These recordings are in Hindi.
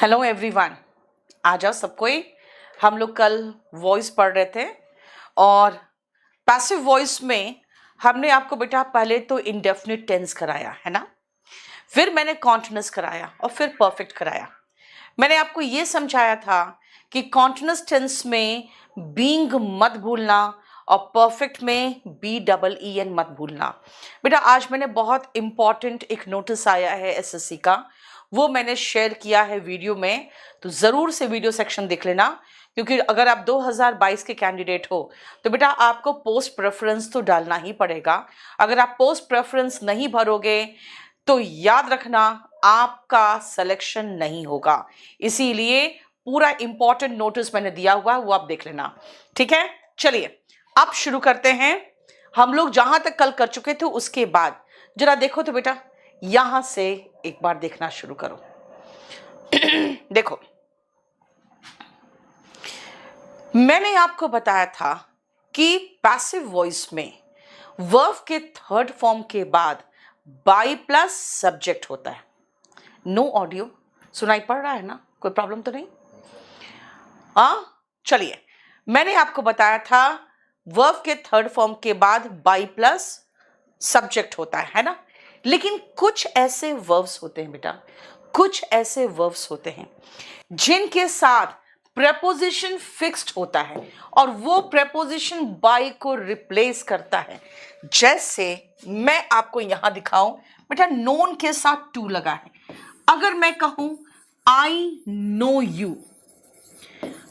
हेलो एवरीवन, आ जाओ सब कोई। हम लोग कल वॉइस पढ़ रहे थे और पैसिव वॉइस में हमने आपको बेटा पहले तो इंडेफिनिट टेंस कराया है ना, फिर मैंने कॉन्टिन्यूअस कराया और फिर परफेक्ट कराया। मैंने आपको ये समझाया था कि कॉन्टिन्यूअस टेंस में बीइंग मत भूलना और परफेक्ट में BEEN मत भूलना। बेटा आज मैंने बहुत इंपॉर्टेंट एक नोटिस आया है एसएससी का, वो मैंने शेयर किया है वीडियो में, तो ज़रूर से वीडियो सेक्शन देख लेना, क्योंकि अगर आप 2022 के कैंडिडेट हो तो बेटा आपको पोस्ट प्रेफरेंस तो डालना ही पड़ेगा। अगर आप पोस्ट प्रेफरेंस नहीं भरोगे तो याद रखना आपका सिलेक्शन नहीं होगा। इसीलिए पूरा इंपॉर्टेंट नोटिस मैंने दिया हुआ है, वो आप देख लेना, ठीक है। चलिए अब शुरू करते हैं। हम लोग जहां तक कल कर चुके थे उसके बाद जरा देखो तो बेटा यहां से एक बार देखना शुरू करो। देखो मैंने आपको बताया था कि पैसिव वॉइस में वर्ब के थर्ड फॉर्म के बाद बाई प्लस सब्जेक्ट होता है। नो ऑडियो सुनाई पड़ रहा है ना, कोई प्रॉब्लम तो नहीं? चलिए मैंने आपको बताया था वर्ब के थर्ड फॉर्म के बाद बाई प्लस सब्जेक्ट होता है ना, लेकिन कुछ ऐसे वर्ब्स होते हैं बेटा, कुछ ऐसे वर्ब्स होते हैं जिनके साथ प्रेपोजिशन फिक्स्ड होता है और वो प्रेपोजिशन बाय को रिप्लेस करता है। जैसे मैं आपको यहां दिखाऊं बेटा, नोन के साथ टू लगा है। अगर मैं कहूं आई नो यू,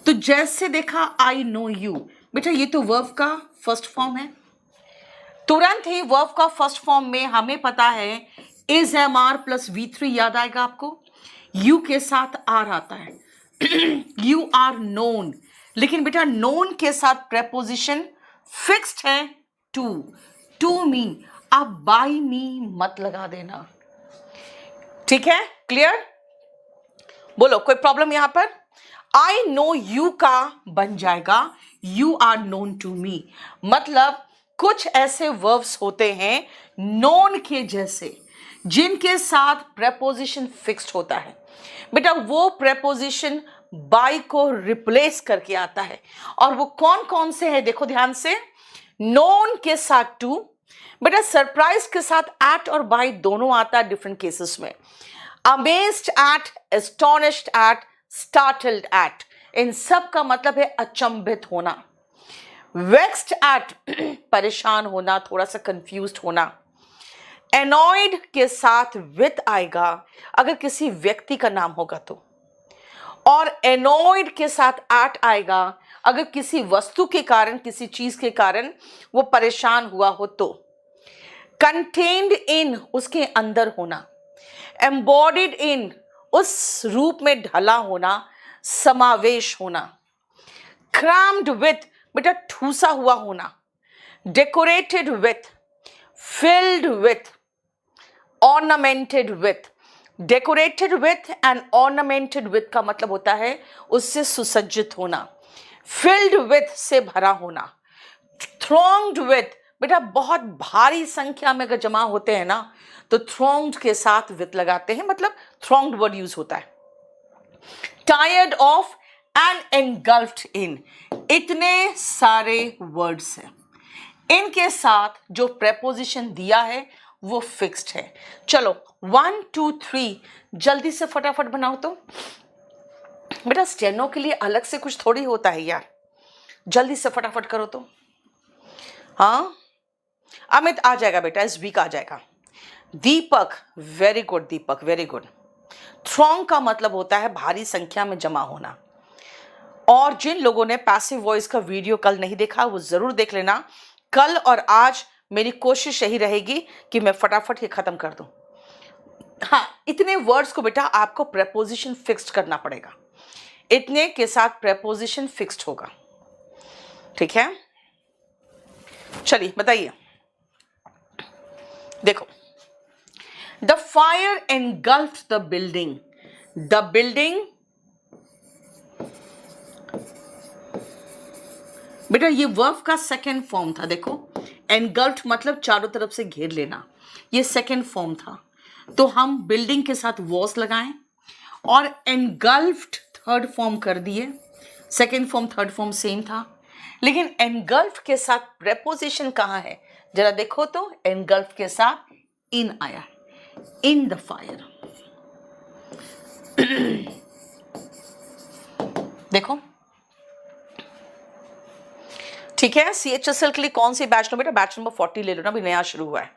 तो जैसे देखा आई नो यू, बेटा ये तो वर्ब का फर्स्ट फॉर्म है। तुरंत ही वर्ब का फर्स्ट फॉर्म में हमें पता है is am are plus V3 याद आएगा आपको, यू के साथ आर आता है। यू आर नोन, लेकिन बेटा नोन के साथ प्रेपोजिशन फिक्स्ड है टू। टू मी, आप बाई मी मत लगा देना, ठीक है? क्लियर? बोलो कोई प्रॉब्लम यहां पर? आई नो यू का बन जाएगा you are known to me. मतलब कुछ ऐसे वर्ब्स होते हैं नोन के जैसे जिनके साथ प्रेपोजिशन फिक्स्ड होता है। बेटा वो प्रेपोजिशन बाय को रिप्लेस करके आता है, और वो कौन कौन से हैं देखो ध्यान से। नोन के साथ टू, बेटा सरप्राइज के साथ एट और बाय दोनों आता है डिफरेंट केसेस में। Amazed at, astonished at, startled at, इन सब का मतलब है अचंभित होना। वेक्स्ड एट, परेशान होना, थोड़ा सा कंफ्यूज्ड होना। एनॉयड के साथ विथ आएगा अगर किसी व्यक्ति का नाम होगा तो, और एनॉयड के साथ एट आएगा अगर किसी वस्तु के कारण, किसी चीज के कारण वो परेशान हुआ हो तो। कंटेन्ड इन, उसके अंदर होना। एम्बॉडीड इन, उस रूप में ढला होना, समावेश होना। क्राम्ड विथ, बेटा ठूसा हुआ होना। Decorated with, filled with, ornamented with. Decorated with and ornamented with का मतलब होता है उससे सुसज्जित होना। फिल्ड विथ से भरा होना। थ्रोंग्ड विथ, बेटा बहुत भारी संख्या में अगर जमा होते हैं ना तो थ्रोंग्ड के साथ विथ लगाते हैं, मतलब थ्रोंग्ड वर्ड यूज होता है। टायर्ड ऑफ एंड एंगल्फ्ड इन, इतने सारे वर्ड्स हैं, इनके साथ जो प्रेपोजिशन दिया है वो फिक्स्ड है। चलो 1 2 3 जल्दी से फटाफट बनाओ तो। बेटा स्टेनो के लिए अलग से कुछ थोड़ी होता है यार, जल्दी से फटाफट करो तो। हाँ अमित आ जाएगा बेटा, इस वीक आ जाएगा। दीपक, वेरी गुड दीपक, वेरी गुड। थ्रोंग का मतलब होता है भारी संख्या में जमा होना। और जिन लोगों ने पैसिव वॉइस का वीडियो कल नहीं देखा वो जरूर देख लेना। कल और आज मेरी कोशिश यही रहेगी कि मैं फटाफट ये खत्म कर दूं। हाँ, इतने वर्ड्स को बेटा आपको प्रेपोजिशन फिक्स्ड करना पड़ेगा, इतने के साथ प्रेपोजिशन फिक्स्ड होगा, ठीक है? चलिए बताइए। देखो, the fire engulfed the building. The building, बेटा ये वर्ब का सेकेंड फॉर्म था। देखो एनगल्फ्ड मतलब चारों तरफ से घेर लेना, ये सेकेंड फॉर्म था। तो हम बिल्डिंग के साथ वॉस लगाएं और एनगल्फ्ड थर्ड फॉर्म कर दिए। Second form third form same था, लेकिन एनगल्फ्ड के साथ प्रेपोजिशन कहाँ है? जरा देखो तो, एनगल्फ्ड के साथ इन आया, इन द फायर। देखो, ठीक है। CHSL के लिए कौन सी बैच लो बेटा? बैच नंबर 40 ले लो ना, अभी नया शुरू हुआ है।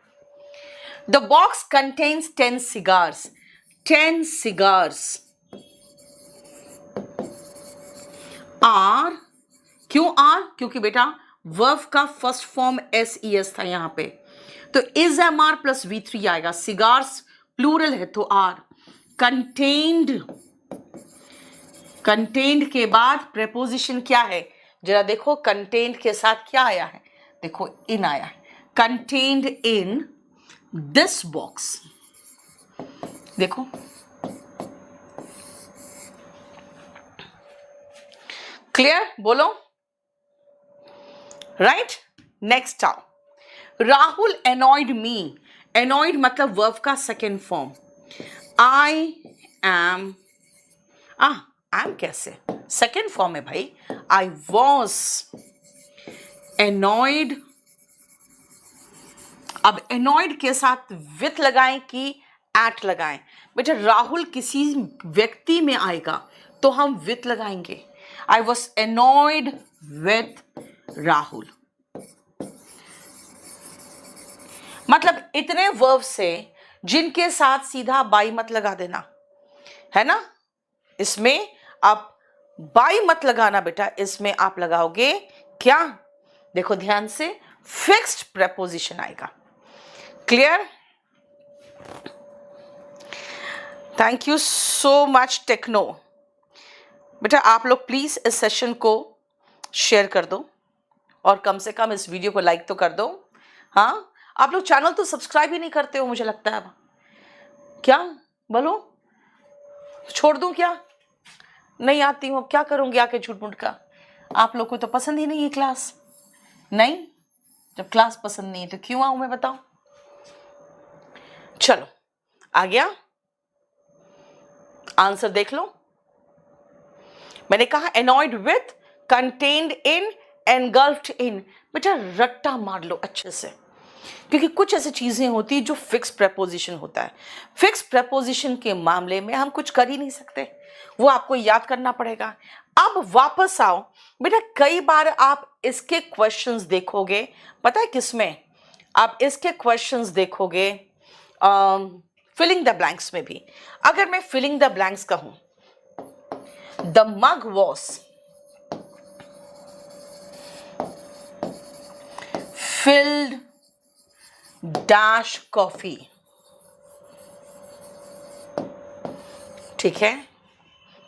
The box contains 10 cigars. 10 cigars are, क्यों आर? क्योंकि बेटा वर्ब का फर्स्ट फॉर्म SES था यहां पे, तो इज MR प्लस V3 आएगा। सिगार्स प्लूरल है तो आर। कंटेन्ड, कंटेन्ड के बाद प्रेपोजिशन क्या है? जरा देखो, कंटेन्ड के साथ क्या आया है? देखो, इन आया है। Contained in this box. देखो, क्लियर? बोलो, राइट। नेक्स्ट आओ, राहुल एनॉयड मी। एनॉयड मतलब वर्ब का second form. I am, am कैसे? सेकेंड फॉर्म है भाई। I was annoyed. अब एनॉयड के साथ विथ लगाएं कि एट लगाएं? बेटा राहुल किसी व्यक्ति में आएगा तो हम विथ लगाएंगे। आई वॉज एनॉयड विथ राहुल। मतलब इतने वर्ब से जिनके साथ सीधा बाई मत लगा देना, है ना। इसमें आप बाई मत लगाना बेटा, इसमें आप लगाओगे क्या? देखो ध्यान से, फिक्स्ड प्रेपोजिशन आएगा। Clear? Thank you so much techno. बेटा आप लोग प्लीज इस सेशन को शेयर कर दो और कम से कम इस वीडियो को लाइक तो कर दो। हाँ, आप लोग चैनल तो सब्सक्राइब ही नहीं करते हो, मुझे लगता है। अब क्या बोलो, छोड़ दूं क्या? नहीं आती हूँ, अब क्या करूंगी आके झूठ मूठ का? आप लोग को तो पसंद ही नहीं है क्लास। नहीं, जब क्लास पसंद नहीं है तो क्यों आऊं मैं, बताओ। चलो आ गया आंसर, देख लो। मैंने कहा annoyed with, contained in, engulfed in. बेटा रट्टा मार लो अच्छे से, क्योंकि कुछ ऐसी चीजें होती है जो फिक्स प्रेपोजिशन होता है। फिक्स प्रेपोजिशन के मामले में हम कुछ कर ही नहीं सकते, वो आपको याद करना पड़ेगा। अब वापस आओ बेटा, कई बार आप इसके क्वेश्चंस देखोगे, पता है किसमें? आप इसके क्वेश्चंस देखोगे फिलिंग द ब्लैंक्स में भी। अगर मैं फिलिंग द ब्लैंक्स कहूं, the mug was filled dash coffee. ठीक है,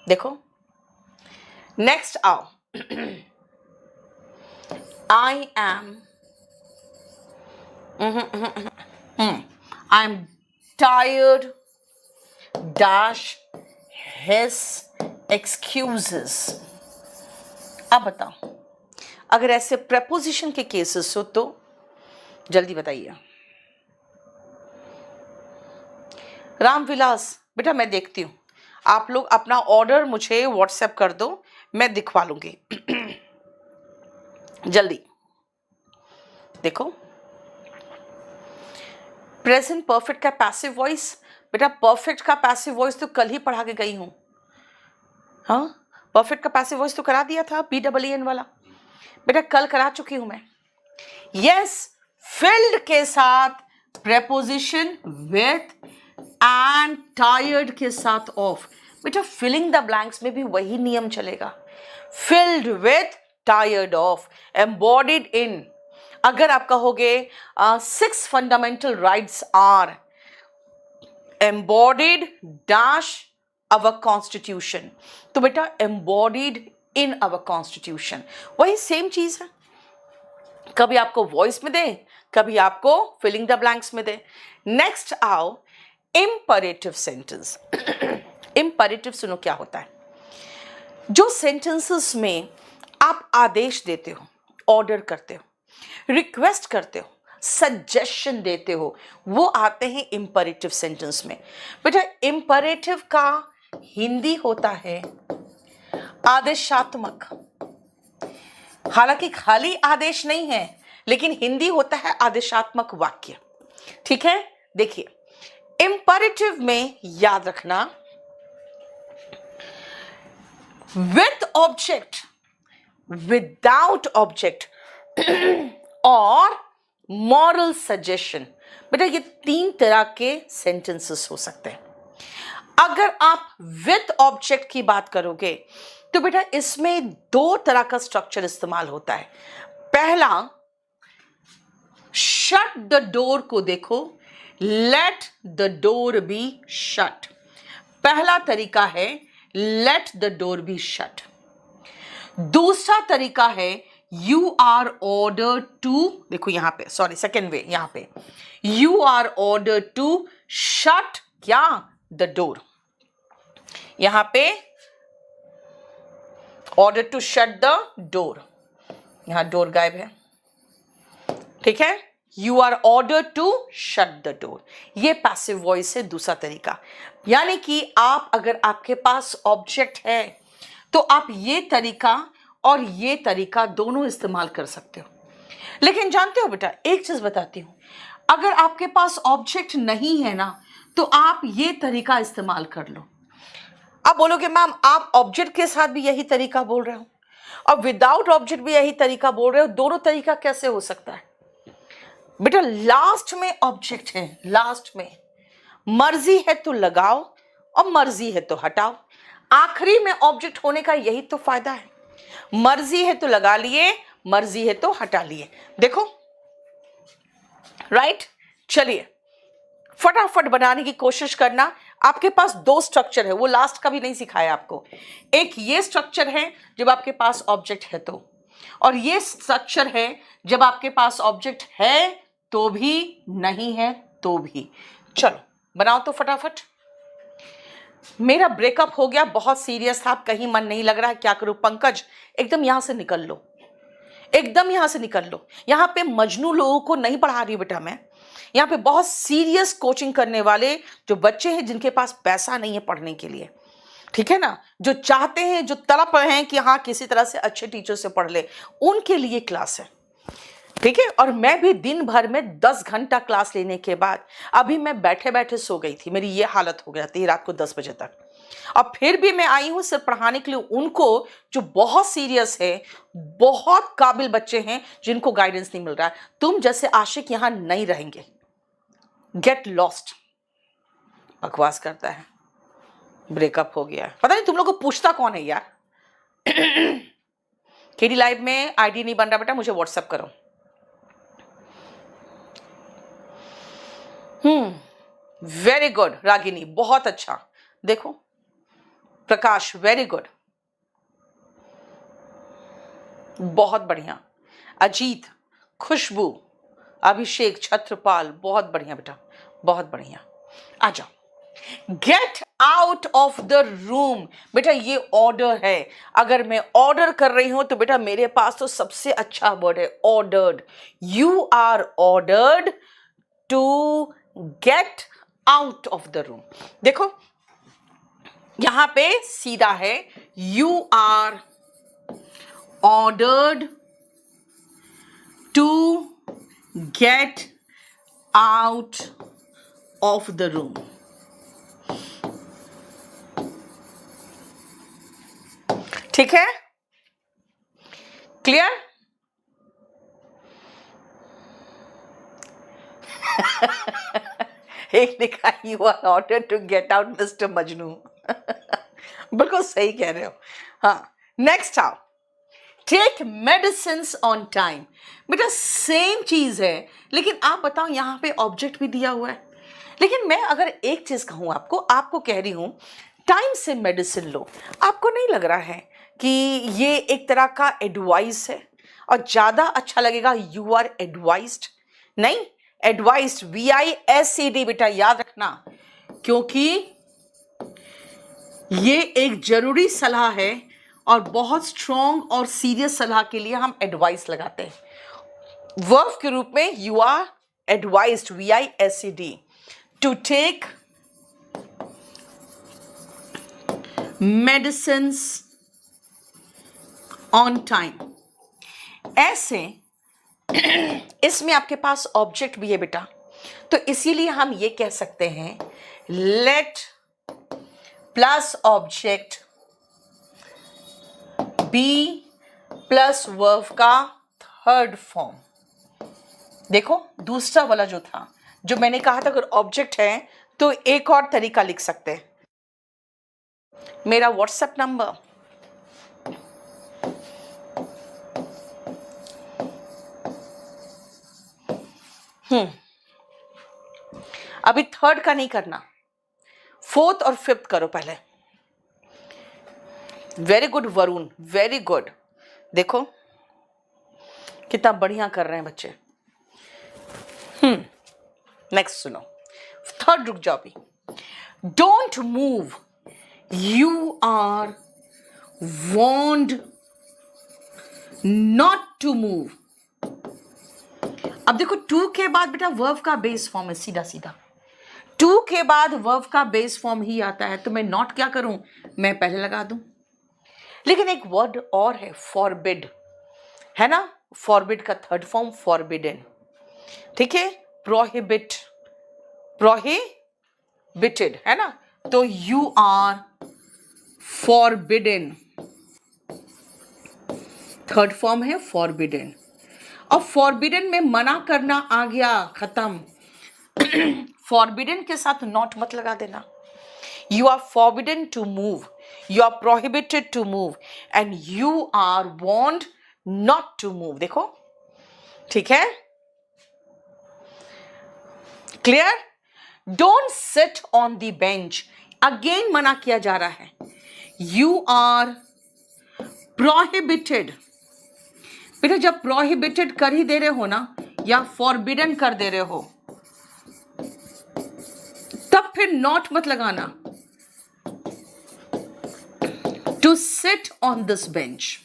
देखो नेक्स्ट आओ, I am tired dash his excuses. अब बताओ, अगर ऐसे प्रेपोजिशन के केसेस हो तो जल्दी बताइए। रामविलास बेटा मैं देखती हूं, आप लोग अपना ऑर्डर मुझे व्हाट्सएप कर दो, मैं दिखवा लूंगी। जल्दी देखो, प्रेजेंट परफेक्ट का पैसिव वॉइस। बेटा परफेक्ट का पैसिव वॉइस तो कल ही पढ़ा के गई हूं। हाँ, परफेक्ट का पैसिव वॉइस तो करा दिया था, PEEN वाला बेटा कल करा चुकी हूं मैं। यस, फिल्ड के साथ प्रेपोजिशन विथ एंड टायर्ड के साथ ऑफ। बेटा फिलिंग द ब्लैंक्स में भी वही नियम चलेगा, filled with tired of, embodied in. अगर आप कहोगे 6 fundamental rights are embodied dash our constitution, तो बेटा एम्बॉडीड इन अवर कॉन्स्टिट्यूशन, वही सेम चीज है। कभी आपको वॉइस में दे, कभी आपको फिलिंग द ब्लैंक्स में दे। नेक्स्ट आओ, इंपरेटिव सेंटेंस। इंपरेटिव सुनो क्या होता है? जो सेंटेंसेस में आप आदेश देते हो, ऑर्डर करते हो, रिक्वेस्ट करते हो, सजेशन देते हो, वो आते हैं इंपरेटिव सेंटेंस में। बेटा इंपरेटिव का हिंदी होता है आदेशात्मक। हालांकि खाली आदेश नहीं है, लेकिन हिंदी होता है आदेशात्मक वाक्य। ठीक है, देखिए इंपरेटिव में याद रखना विथ ऑब्जेक्ट, विदाउट ऑब्जेक्ट और मॉरल सजेशन। बेटा ये 3 तरह के सेंटेंसेस हो सकते हैं। अगर आप विथ ऑब्जेक्ट की बात करोगे तो बेटा इसमें 2 तरह का स्ट्रक्चर इस्तेमाल होता है। पहला, शट द डोर को देखो, let the door be shut. पहला तरीका है let the door be shut. दूसरा तरीका है यू आर ऑर्डर टू, देखो यहां पे, सॉरी सेकेंड वे, यहां पे you are order to shut क्या द डोर। यहां पे order to shut the door, यहां डोर गायब है। ठीक है, you are order to shut the door, ये पैसिव वॉइस है दूसरा तरीका। यानी कि आप अगर आपके पास ऑब्जेक्ट है तो आप ये तरीका और ये तरीका दोनों इस्तेमाल कर सकते हो। लेकिन जानते हो बेटा, एक चीज बताती हूं, अगर आपके पास ऑब्जेक्ट नहीं है ना तो आप ये तरीका इस्तेमाल कर लो। आप बोलोगे मैम आप ऑब्जेक्ट के साथ भी यही तरीका बोल रहे हो और विदाउट ऑब्जेक्ट भी यही तरीका बोल रहे हो, दोनों तरीका कैसे हो सकता है? बेटा लास्ट में ऑब्जेक्ट है, लास्ट में मर्जी है तो लगाओ और मर्जी है तो हटाओ। आखिरी में ऑब्जेक्ट होने का यही तो फायदा है, मर्जी है तो लगा लिए, मर्जी है तो हटा लिए। देखो राइट, चलिए फटाफट बनाने की कोशिश करना। आपके पास 2 स्ट्रक्चर है, वो लास्ट का भी नहीं सिखाया आपको। एक ये स्ट्रक्चर है जब आपके पास ऑब्जेक्ट है तो, और ये स्ट्रक्चर है जब आपके पास ऑब्जेक्ट है तो भी, नहीं है तो भी। चलो बनाओ तो फटाफट। मेरा ब्रेकअप हो गया, बहुत सीरियस था, कहीं मन नहीं लग रहा है, क्या करूं पंकज? एकदम यहां से निकल लो, एकदम यहां से निकल लो। यहां पे मजनू लोगों को नहीं पढ़ा रही बेटा मैं, यहाँ पे बहुत सीरियस कोचिंग करने वाले जो बच्चे हैं जिनके पास पैसा नहीं है पढ़ने के लिए, ठीक है ना, जो चाहते हैं, जो तड़प रहे हैं कि हाँ किसी तरह से अच्छे टीचर से पढ़ ले, उनके लिए क्लास है। ठीक है, और मैं भी दिन भर में 10 घंटा क्लास लेने के बाद अभी मैं बैठे बैठे सो गई थी, मेरी ये हालत हो गई थी रात को 10 बजे तक। और फिर भी मैं आई हूं सिर्फ पढ़ाने के लिए उनको जो बहुत सीरियस है, बहुत काबिल बच्चे हैं जिनको गाइडेंस नहीं मिल रहा है। तुम जैसे आशिक यहां नहीं रहेंगे, गेट लॉस्ट। बकवास करता है, ब्रेकअप हो गया, पता नहीं तुम लोग को पूछता कौन है यार। केडी लाइव में आईडी नहीं बन रहा बेटा, मुझे व्हाट्सएप करो। वेरी गुड रागिनी, बहुत अच्छा। देखो प्रकाश, वेरी गुड, बहुत बढ़िया। अजीत, खुशबू, अभिषेक, छत्रपाल, बहुत बढ़िया बेटा, बहुत बढ़िया। आ जाओ। Gate out of the room, बेटा ये ऑर्डर है। अगर मैं ऑर्डर कर रही हूं तो बेटा मेरे पास तो सबसे अच्छा वर्ड है ordered. You are ordered to get out of the room. देखो यहां पे सीधा है, you are ordered to get out of the room. ठीक है, क्लियर? एक लिखा you are order to get out mister Majnu. बिल्कुल सही कह रहे हो। हाँ, नेक्स्ट आओ, टेक मेडिसिन ऑन टाइम। बेटा सेम चीज है, लेकिन आप बताओ यहां पे ऑब्जेक्ट भी दिया हुआ है। लेकिन मैं अगर एक चीज कहूं आपको कह रही हूं टाइम से मेडिसिन लो, आपको नहीं लग रहा है कि ये एक तरह का एडवाइस है और ज्यादा अच्छा लगेगा यू आर एडवाइज्ड? नहीं, एडवाइज्ड VISED बेटा याद रखना, क्योंकि ये एक जरूरी सलाह है और बहुत स्ट्रॉन्ग और सीरियस सलाह के लिए हम एडवाइस लगाते हैं। वर्ब के रूप में you are advised VISED to take medicines on time. ऐसे इसमें आपके पास ऑब्जेक्ट भी है बेटा, तो इसीलिए हम ये कह सकते हैं let plus object be plus verb का थर्ड फॉर्म। देखो दूसरा वाला जो था, जो मैंने कहा था अगर ऑब्जेक्ट है तो एक और तरीका लिख सकते हैं। मेरा व्हाट्सएप नंबर अभी थर्ड का नहीं करना, फोर्थ और फिफ्थ करो पहले। Very good Varun, very good. देखो कितना बढ़िया कर रहे हैं बच्चे। नेक्स्ट सुनो, थर्ड रुक जाओ अभी। Don't move, you are warned not to move. अब देखो टू के बाद बेटा वर्ब का बेस फॉर्म है, सीधा सीधा टू के बाद वर्ब का बेस फॉर्म ही आता है, तो मैं नॉट क्या करूं, मैं पहले लगा दूं। लेकिन एक वर्ड और है फॉरबिड, है ना, फॉरबिड का थर्ड फॉर्म फॉरबिडन, ठीक है, प्रोहिबिट, प्रोहिबिटेड, है ना, तो you are forbidden, third form है फॉरबिडन। और फॉरबिडन में मना करना आ गया, खत्म। फॉरबिडन के साथ नॉट मत लगा देना। You are forbidden to move, you are prohibited to move and you are warned not to move. देखो ठीक है, clear. Don't sit on the bench, again मना किया जा रहा है। यू आर प्रोहिबिटेड, बेटा जब प्रोहिबिटेड कर ही दे रहे हो ना, या फॉरबिडन कर दे रहे हो, तब फिर नॉट मत लगाना। To sit on this bench,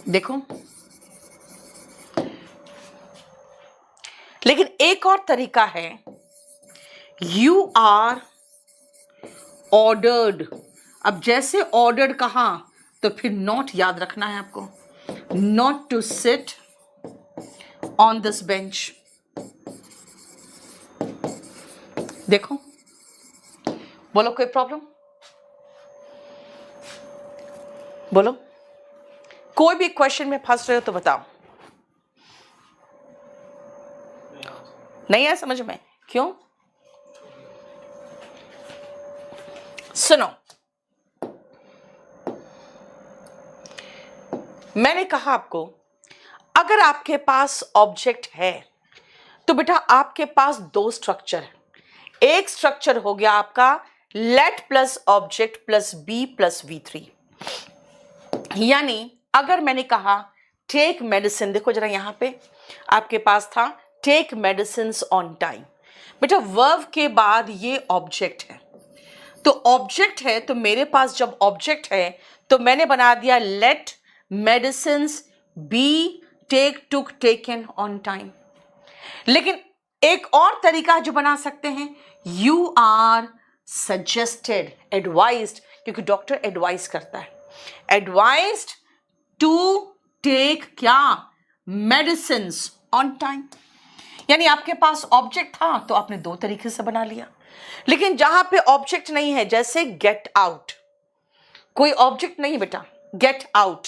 देखो। लेकिन एक और तरीका है, यू आर ऑर्डर्ड। अब जैसे ऑर्डर्ड कहा तो फिर नॉट याद रखना है आपको, not to sit on this bench. देखो बोलो कोई प्रॉब्लम, बोलो कोई भी क्वेश्चन में फंस रहे हो तो बताओ। नहीं है समझ में, क्यों? सुनो, मैंने कहा आपको अगर आपके पास ऑब्जेक्ट है तो बेटा आपके पास दो स्ट्रक्चर है। एक स्ट्रक्चर हो गया आपका let plus object plus be plus V3, यानी अगर मैंने कहा टेक मेडिसिन, देखो जरा यहां पे आपके पास था टेक मेडिसिन ऑन टाइम, बेटा वर्ब के बाद ये ऑब्जेक्ट है, तो ऑब्जेक्ट है तो मेरे पास जब ऑब्जेक्ट है तो मैंने बना दिया let medicine be take took taken on time. लेकिन एक और तरीका जो बना सकते हैं, यू आर सजेस्टेड, एडवाइज्ड, क्योंकि डॉक्टर एडवाइस करता है, एडवाइज्ड टू टेक क्या, मेडिसिन ऑन टाइम। यानी आपके पास ऑब्जेक्ट था तो आपने दो तरीके से बना लिया। लेकिन जहां पे ऑब्जेक्ट नहीं है, जैसे गेट आउट, कोई ऑब्जेक्ट नहीं बेटा, gate out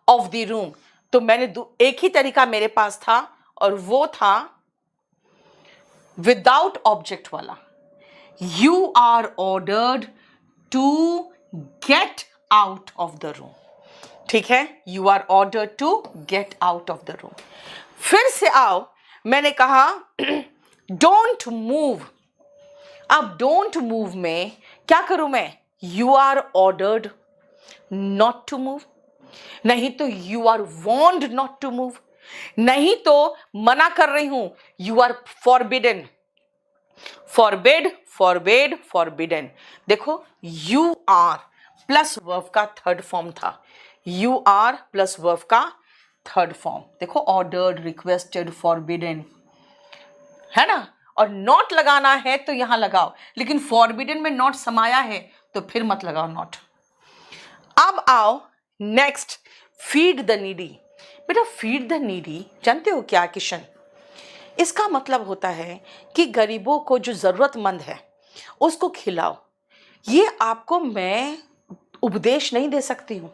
of the room, तो मैंने एक ही तरीका मेरे पास था और वो था विदाउट ऑब्जेक्ट वाला, you are ordered to get out of the room, ठीक है, you are ordered to get out of the room. फिर से आओ, मैंने कहा डोंट मूव, अब डोंट मूव में क्या करूं मैं, you are ordered not to move, नहीं तो you are warned not to move, नहीं तो मना कर रही हूं, you are forbidden, forbid forbid forbidden. देखो यू आर प्लस वर्ब का थर्ड फॉर्म था, यू आर प्लस वर्ब का थर्ड फॉर्म, देखो ऑर्डर्ड, रिक्वेस्टेड, फॉरबिडन, है ना। और नॉट लगाना है तो यहां लगाओ, लेकिन फॉरबिडन में नॉट समाया है तो फिर मत लगाओ नॉट, अब आओ नेक्स्ट, फीड द नीडी। बेटा फीड द नीडी जानते हो क्या किशन? इसका मतलब होता है कि गरीबों को, जो जरूरतमंद है उसको खिलाओ। ये आपको मैं उपदेश नहीं दे सकती हूँ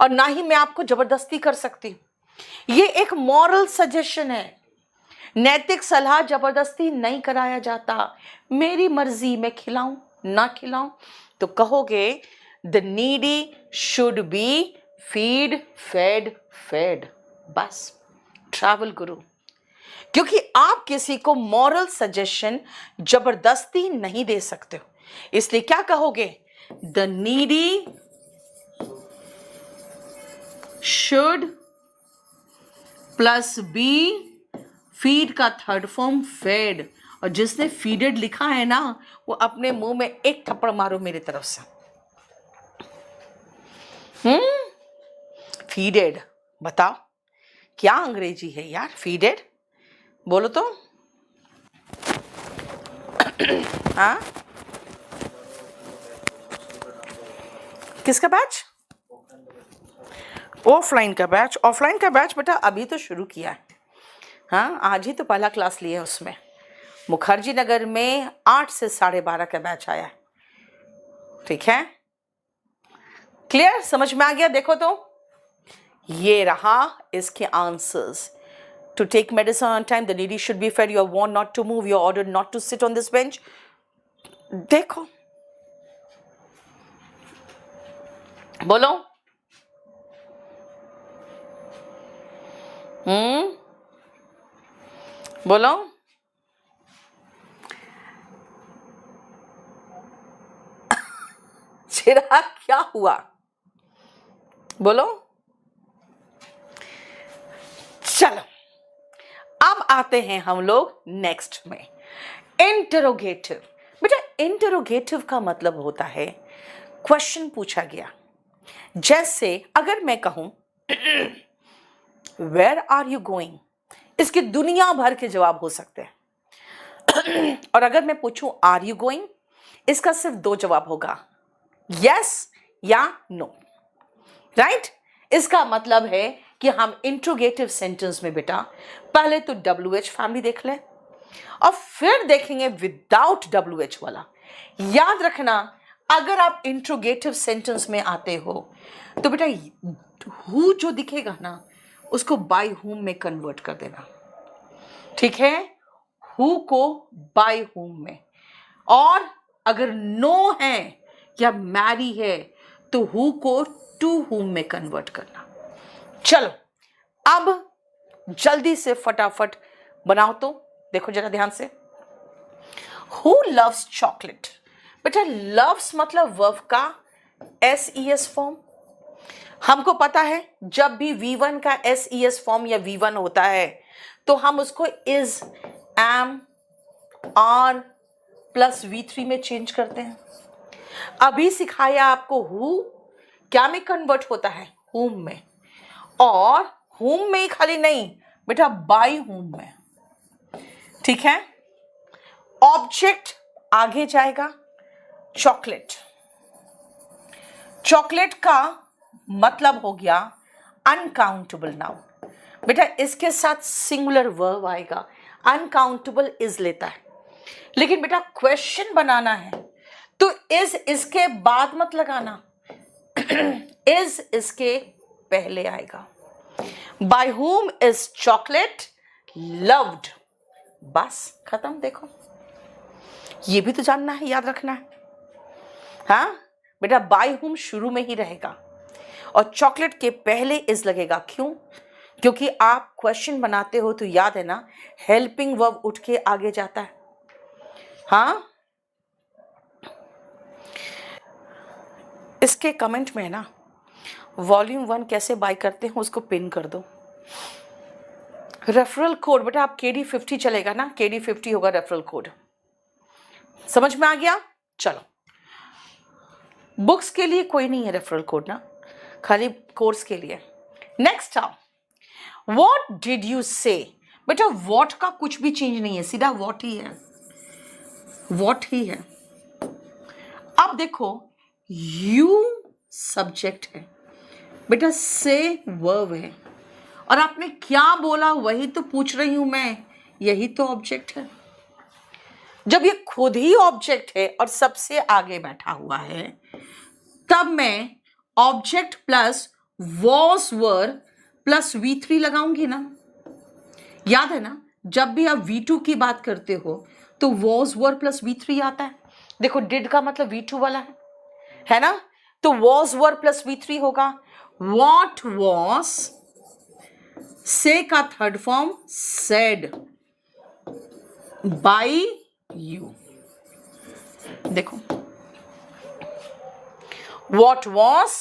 और ना ही मैं आपको जबरदस्ती कर सकती हूँ। ये एक मॉरल सजेशन है। नैतिक सलाह जबरदस्ती नहीं कराया जाता। मेरी मर्जी, मैं खिलाऊं ना खिलाऊं। तो कहोगे the needy should be feed fed fed, बस ट्रैवल गुरु। क्योंकि आप किसी को मॉरल सजेशन जबरदस्ती नहीं दे सकते हो, इसलिए क्या कहोगे? The needy should plus be, feed का थर्ड फॉर्म फेड। और जिसने फीडेड लिखा है ना, वो अपने मुंह में एक थप्पड़ मारो मेरी तरफ से। फीडेड, बताओ क्या अंग्रेजी है यार? फीडेड बोलो तो। हाँ, किसका बैच? ऑफलाइन का बैच। ऑफलाइन का बैच बेटा अभी तो शुरू किया है। हाँ, आज ही तो पहला क्लास लिए उसमें। मुखर्जी नगर में 8 से 12:30 का बैच आया है। ठीक है, क्लियर? समझ में आ गया? देखो तो ये रहा इसके answers. To take medicine on time, the needy should be fed, you are warned not to move, you are ordered not to sit on this bench. देखो, बोलो। बोलो। चिराग क्या हुआ? बोलो। चलो अब आते हैं हम लोग नेक्स्ट में, इंटरोगेटिव। बेटा इंटरोगेटिव का मतलब होता है क्वेश्चन पूछा गया। जैसे अगर मैं कहूं वेयर आर यू गोइंग, इसके दुनिया भर के जवाब हो सकते हैं। और अगर मैं पूछूं आर यू गोइंग, इसका सिर्फ 2 जवाब होगा, यस या नो। राइट? इसका मतलब है कि हम इंट्रोगेटिव सेंटेंस में बेटा पहले तो WH फैमिली देख लें और फिर देखेंगे विदाउट WH वाला। याद रखना, अगर आप इंट्रोगेटिव सेंटेंस में आते हो तो बेटा हु जो दिखेगा ना, उसको बाय हुम में कन्वर्ट कर देना। ठीक है, हु को बाय हुम में, और अगर नो है या मैरी है तो हु को टू हुम में कन्वर्ट करना। चलो अब जल्दी से फटाफट बनाओ तो, देखो जरा ध्यान से। Who loves chocolate? बेटा लव्स मतलब वर्ब का SES फॉर्म। हमको पता है जब भी V1 का SES फॉर्म या V1 होता है तो हम उसको is, am, are plus V3 में चेंज करते हैं। अभी सिखाया आपको हु क्या में कन्वर्ट होता है, हुम में। और हुम में ही खाली नहीं बेटा, बाय हुम में। ठीक है, ऑब्जेक्ट आगे जाएगा चॉकलेट। चॉकलेट का मतलब हो गया अनकाउंटेबल नाउन। बेटा इसके साथ सिंगुलर वर्ब आएगा, अनकाउंटेबल इज लेता है। लेकिन बेटा क्वेश्चन बनाना है तो इज इसके बाद मत लगाना, इज इसके पहले आएगा। By whom is chocolate loved, बस खत्म। देखो ये भी तो जानना है, याद रखना है। हाँ बेटा, बाय हुम शुरू में ही रहेगा और चॉकलेट के पहले इज लगेगा। क्यों? क्योंकि आप क्वेश्चन बनाते हो तो याद है ना, हेल्पिंग वर्ब उठ के आगे जाता है। हाँ, इसके कमेंट में ना वॉल्यूम 1 कैसे बाय करते हैं उसको पिन कर दो। रेफरल कोड बेटा आप KD50 चलेगा ना, KD50 होगा रेफरल कोड। समझ में आ गया? चलो, बुक्स के लिए कोई नहीं है रेफरल कोड ना, खाली कोर्स के लिए। नेक्स्ट आओ, व्हाट डिड यू से? बेटा व्हाट का कुछ भी चेंज नहीं है, सीधा व्हाट ही है, व्हाट ही है। अब देखो, यू सब्जेक्ट है बेटा, से वर्ब है, और आपने क्या बोला वही तो पूछ रही हूं मैं, यही तो ऑब्जेक्ट है। जब ये खुद ही ऑब्जेक्ट है और सबसे आगे बैठा हुआ है, तब मैं object plus was were plus V3 लगाऊंगी ना। याद है ना, जब भी आप V2 की बात करते हो तो वॉज वर प्लस V3 आता है। देखो डिड का मतलब V2 वाला है ना, तो वॉज वर प्लस V3 होगा। वॉट वॉज, से का third form said bye you. देखो वॉट वॉज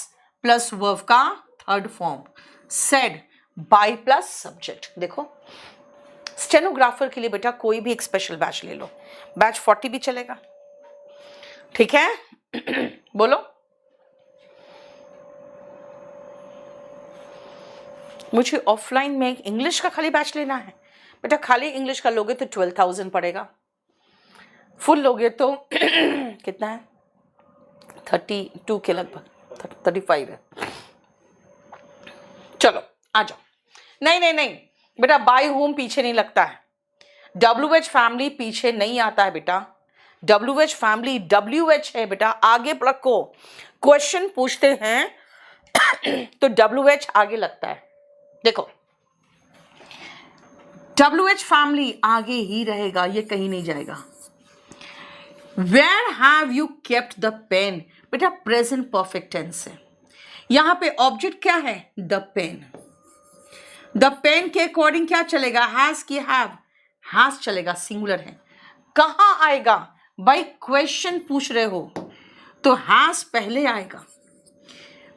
प्लस वर्ब का third form said bye plus subject. देखो स्टेनोग्राफर के लिए बेटा कोई भी एक स्पेशल बैच ले लो, बैच 40 भी चलेगा, ठीक है। बोलो, मुझे ऑफलाइन में इंग्लिश का खाली बैच लेना है बेटा। खाली इंग्लिश का लोगे तो 12,000 पड़ेगा, फुल लोगे तो कितना है, 32 के लगभग, 35 है। चलो आ जाओ। नहीं नहीं नहीं बेटा, बाय होम पीछे नहीं लगता है, WH फैमिली पीछे नहीं आता है बेटा। WH फैमिली WH है बेटा, आगे रखो। क्वेश्चन पूछते हैं तो WH आगे लगता है। देखो WH फैमिली आगे ही रहेगा, ये कहीं नहीं जाएगा। Where have you kept the pen? बेटा प्रेजेंट परफेक्ट टेंस है, यहां पे ऑब्जेक्ट क्या है, द पेन। द पेन के अकॉर्डिंग क्या चलेगा, हैज की हैव, हैज चलेगा, सिंगुलर है। कहां आएगा भाई, क्वेश्चन पूछ रहे हो तो हैज पहले आएगा।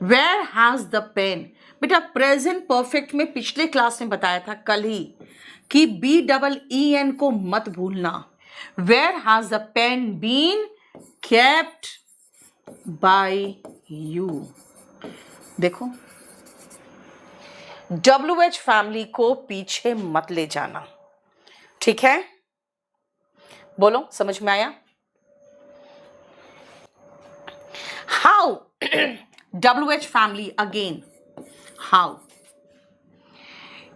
वेयर हैज द पेन, बेटा प्रेजेंट परफेक्ट में पिछले क्लास में बताया था कल ही कि BEEN को मत भूलना। Where has the pen been kept by you. देखो WH फैमिली को पीछे मत ले जाना, ठीक है। बोलो समझ में आया। How WH family again, how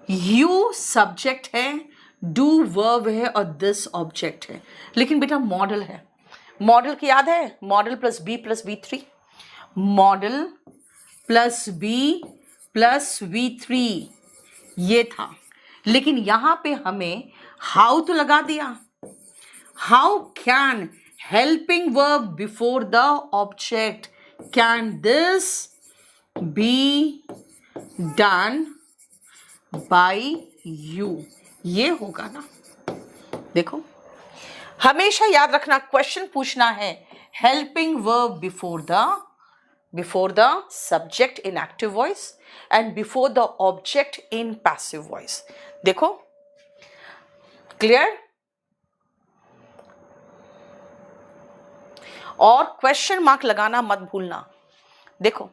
you subject है, डू वर्ब है और दिस ऑब्जेक्ट है। लेकिन बेटा मॉडल है, मॉडल की याद है, model plus B plus V3, model plus B plus V3 ये था। लेकिन यहां पे हमें हाउ तो लगा दिया। How can helping verb before the object, can this B done bye you, ये होगा ना। देखो हमेशा याद रखना, क्वेश्चन पूछना है helping verb before the subject in active voice and before the object in passive voice. देखो क्लियर। और क्वेश्चन मार्क लगाना मत भूलना। देखो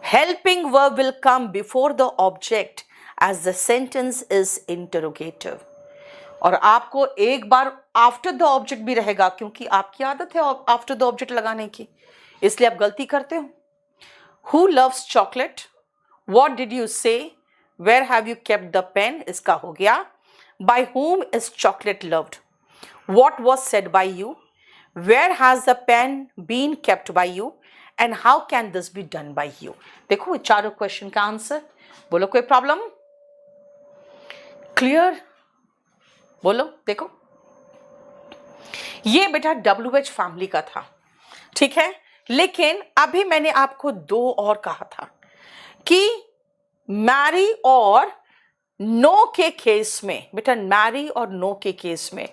helping verb will come before the object as the sentence is interrogative, और आपको एक बार आफ्टर द ऑब्जेक्ट भी रहेगा, क्योंकि आपकी आदत है आफ्टर द ऑब्जेक्ट लगाने की, इसलिए आप गलती करते हो। Who loves chocolate? What did you say? Where have you kept the pen? इसका हो गया। By whom is chocolate loved? What was said by you? Where has the pen been kept by you? And how can this be done by you? देखो चारों क्वेश्चन का आंसर। बोलो कोई प्रॉब्लम, क्लियर। बोलो देखो ये बेटा WH फैमिली का था, ठीक है। लेकिन अभी मैंने आपको दो और कहा था कि मैरी और नो के केस में, बेटा मैरी और नो के केस में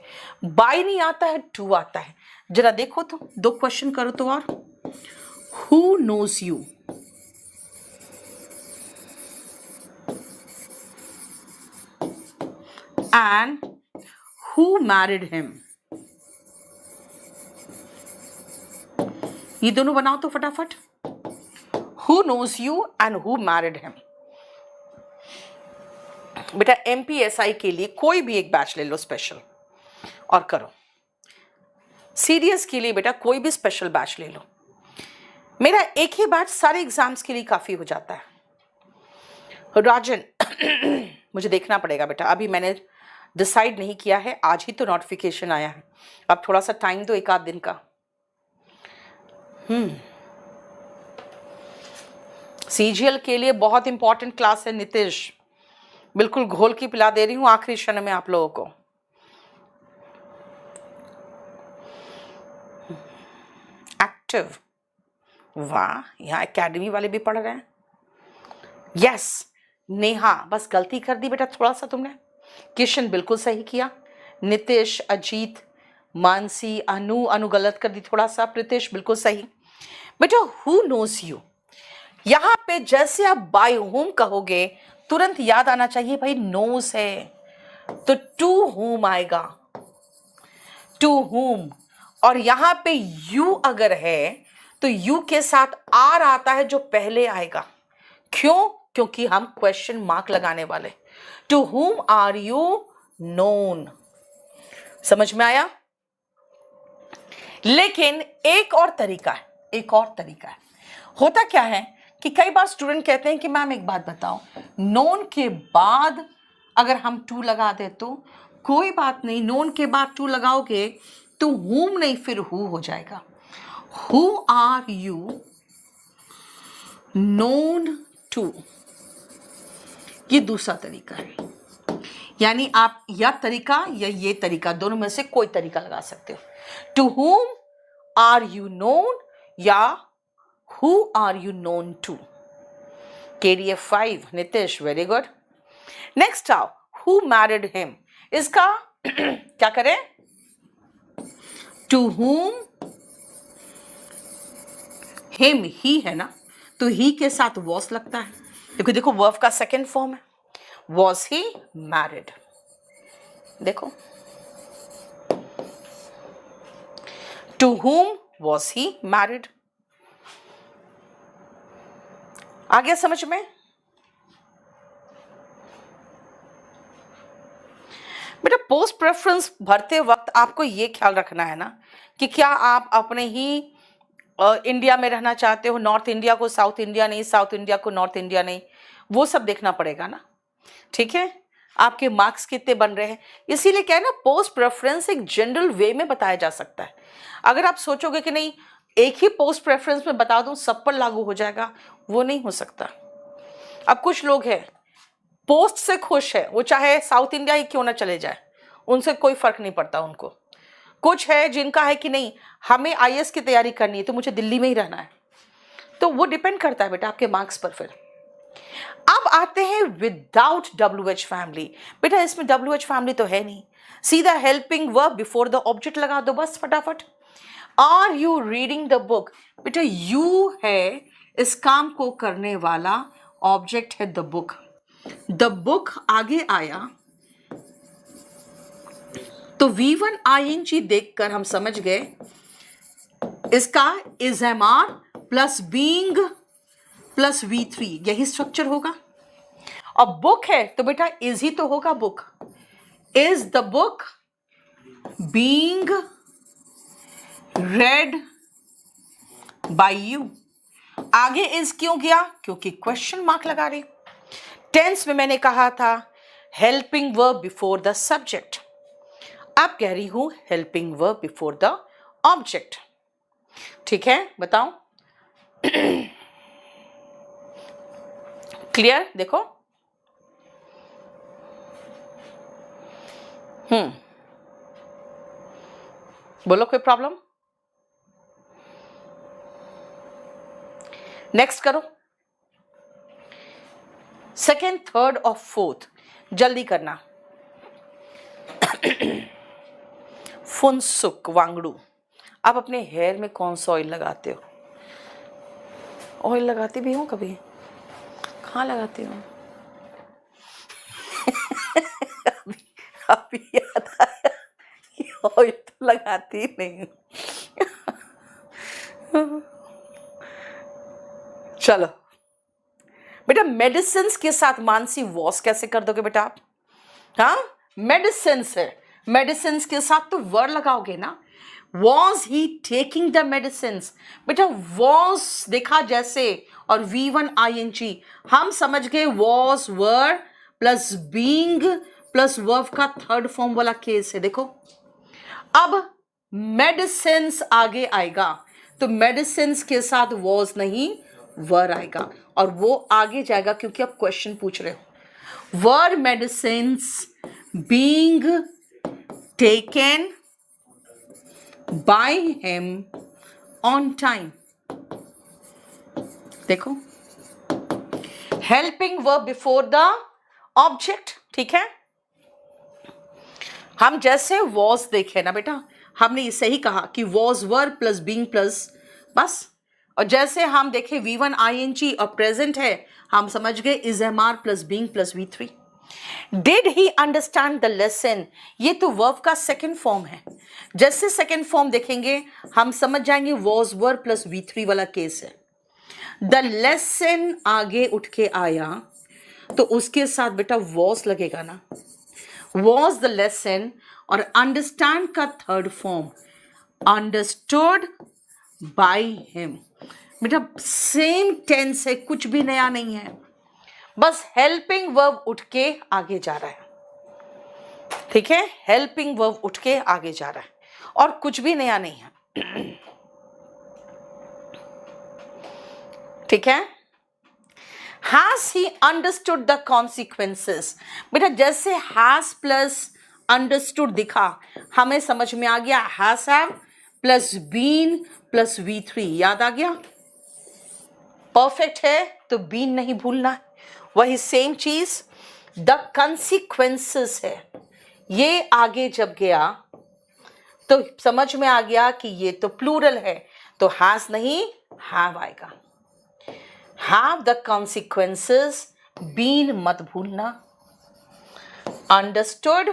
बाय नहीं आता है, टू आता है। जरा देखो तो, दो क्वेश्चन करो तो। और who knows you? And who married him? ये दोनों बनाओ तो फटाफट। Who knows you and who married him? बेटा MPSI के लिए कोई भी एक बैच ले लो स्पेशल और करो। सीडीएस के लिए बेटा कोई भी स्पेशल बैच ले लो। मेरा एक ही बार सारे एग्जाम्स के लिए काफी हो जाता है। राजन मुझे देखना पड़ेगा बेटा, अभी मैंने डिसाइड नहीं किया है, आज ही तो नोटिफिकेशन आया है, अब थोड़ा सा टाइम दो, एक आध दिन का। सीजीएल के लिए बहुत इंपॉर्टेंट क्लास है नितिश, बिल्कुल घोल की पिला दे रही हूं आखिरी क्षण में आप लोगों को। एक्टिव, वाह, यहाँ एकेडमी वाले भी पढ़ रहे हैं। यस नेहा, बस गलती कर दी बेटा थोड़ा सा तुमने। किशन बिल्कुल सही किया, नितिश, अजीत, मानसी, अनु गलत कर दी थोड़ा सा, प्रीतिश बिल्कुल सही। बेटा हु नोज यू, यहां पे जैसे आप बाय होम कहोगे तुरंत याद आना चाहिए भाई नोज है, तो टू होम आएगा, टू होम। और यहां पे यू अगर है तो यू के साथ आर आता है जो पहले आएगा। क्यों? क्योंकि हम क्वेश्चन मार्क लगाने वाले। To whom are you known, समझ में आया? लेकिन एक और तरीका है, एक और तरीका है। होता क्या है कि कई बार स्टूडेंट कहते हैं कि मैम एक बात बताओ, नोन के बाद अगर हम टू लगा दे तो कोई बात नहीं, नोन के बाद टू लगाओगे तो हुम नहीं फिर हु हो जाएगा। Who are you known to, ये दूसरा तरीका है। यानी आप या तरीका या ये तरीका, दोनों में से कोई तरीका लगा सकते हो। To whom are you known या who are you known to. KDF 5 Nitish, very good. Next आओ, हु मैरिड हिम, इसका क्या करें? टू हुम, हिम ही है ना, तो ही के साथ वॉस लगता है, क्योंकि देखो वर्ब का सेकेंड फॉर्म है। वॉज ही मैरिड, देखो to whom was he married. आ गया समझ में? बेटा पोस्ट प्रेफरेंस भरते वक्त आपको ये ख्याल रखना है ना कि क्या आप अपने ही इंडिया में रहना चाहते हो, नॉर्थ इंडिया को साउथ इंडिया नहीं, साउथ इंडिया को नॉर्थ इंडिया नहीं, वो सब देखना पड़ेगा ना। ठीक है, आपके मार्क्स कितने बन रहे हैं, इसीलिए क्या है ना, पोस्ट प्रेफरेंस एक जनरल वे में बताया जा सकता है। अगर आप सोचोगे कि नहीं एक ही पोस्ट प्रेफरेंस में बता दूं सब पर लागू हो जाएगा, वो नहीं हो सकता। अब कुछ लोग हैं पोस्ट से खुश है, वो चाहे साउथ इंडिया ही क्यों ना चले जाए, उनसे कोई फर्क नहीं पड़ता उनको। कुछ है जिनका है कि नहीं हमें IAS की तैयारी करनी है तो मुझे दिल्ली में ही रहना है, तो वो डिपेंड करता है बेटा आपके मार्क्स पर। फिर अब आते हैं विदाउट WH फैमिली। बेटा इसमें WH फैमिली तो है नहीं, सीधा helping verb before the object लगा दो बस फटाफट। Are you reading the book, बेटा यू है इस काम को करने वाला, ऑब्जेक्ट है द बुक। द बुक आगे आया तो V1 ING देखकर हम समझ गए इसका is MR plus being plus V3, यही स्ट्रक्चर होगा। और बुक है तो बेटा इज ही तो होगा book. Is the book being read by you. आगे इज क्यों गया? क्योंकि क्वेश्चन मार्क लगा रही। टेंस में मैंने कहा था helping verb before the subject, अब कह रही हूं helping verb before the object. ठीक है, बताओ क्लियर? देखो बोलो कोई प्रॉब्लम? नेक्स्ट करो, सेकेंड, थर्ड और फोर्थ, जल्दी करना। फुनसुक वांगड़ू, आप अपने हेयर में कौन सा ऑयल लगाते हो? ऑयल लगाती भी हो कभी? कहाँ लगाती हो? अभी याद आया कि ऑयल तो लगाती नहीं। चलो बेटा, मेडिसिन के साथ मानसी वॉस कैसे कर दोगे बेटा आप? हाँ, मेडिसिन है, मेडिसिन के साथ तो वर्ड लगाओगे ना। Was he taking the medicine? बेटा वॉज देखा जैसे और V1 ING हम समझ गए was were plus being plus verb का थर्ड फॉर्म वाला केस है। देखो अब मेडिसिन आगे आएगा तो मेडिसिन के साथ वॉज नहीं वर आएगा और वो आगे जाएगा क्योंकि आप क्वेश्चन पूछ रहे हो। Were medicines being taken by him on time. देखो helping verb before the object, ठीक है। हम जैसे वॉज देखे ना बेटा, हमने इसे ही कहा कि was were plus being plus बस, और जैसे हम देखे V1 ING और प्रेजेंट है हम समझ गए is MR plus being plus V3। Did he understand the lesson, ये तो वर्ब का सेकेंड फॉर्म है। जैसे सेकेंड फॉर्म देखेंगे हम समझ जाएंगे वॉज वर प्लस V3 वाला केस है। द लेसन आगे उठ के आया तो उसके साथ बेटा वॉज लगेगा ना, वॉज द लेसन, और अंडरस्टैंड का third form understood by him. बेटा सेम टेंस है, कुछ भी नया नहीं है, बस हेल्पिंग वर्ब उठ के आगे जा रहा है, ठीक है। हेल्पिंग वर्ब उठ के आगे जा रहा है और कुछ भी नया नहीं है, ठीक है। Has he understood the consequences? बेटा जैसे has प्लस understood दिखा हमें समझ में आ गया has have plus been plus V3 याद आ गया। परफेक्ट है तो been नहीं भूलना, वही सेम चीज the consequences है, ये आगे जब गया तो समझ में आ गया कि ये तो प्लूरल है तो has नहीं have आएगा। have the consequences been मत भूलना, understood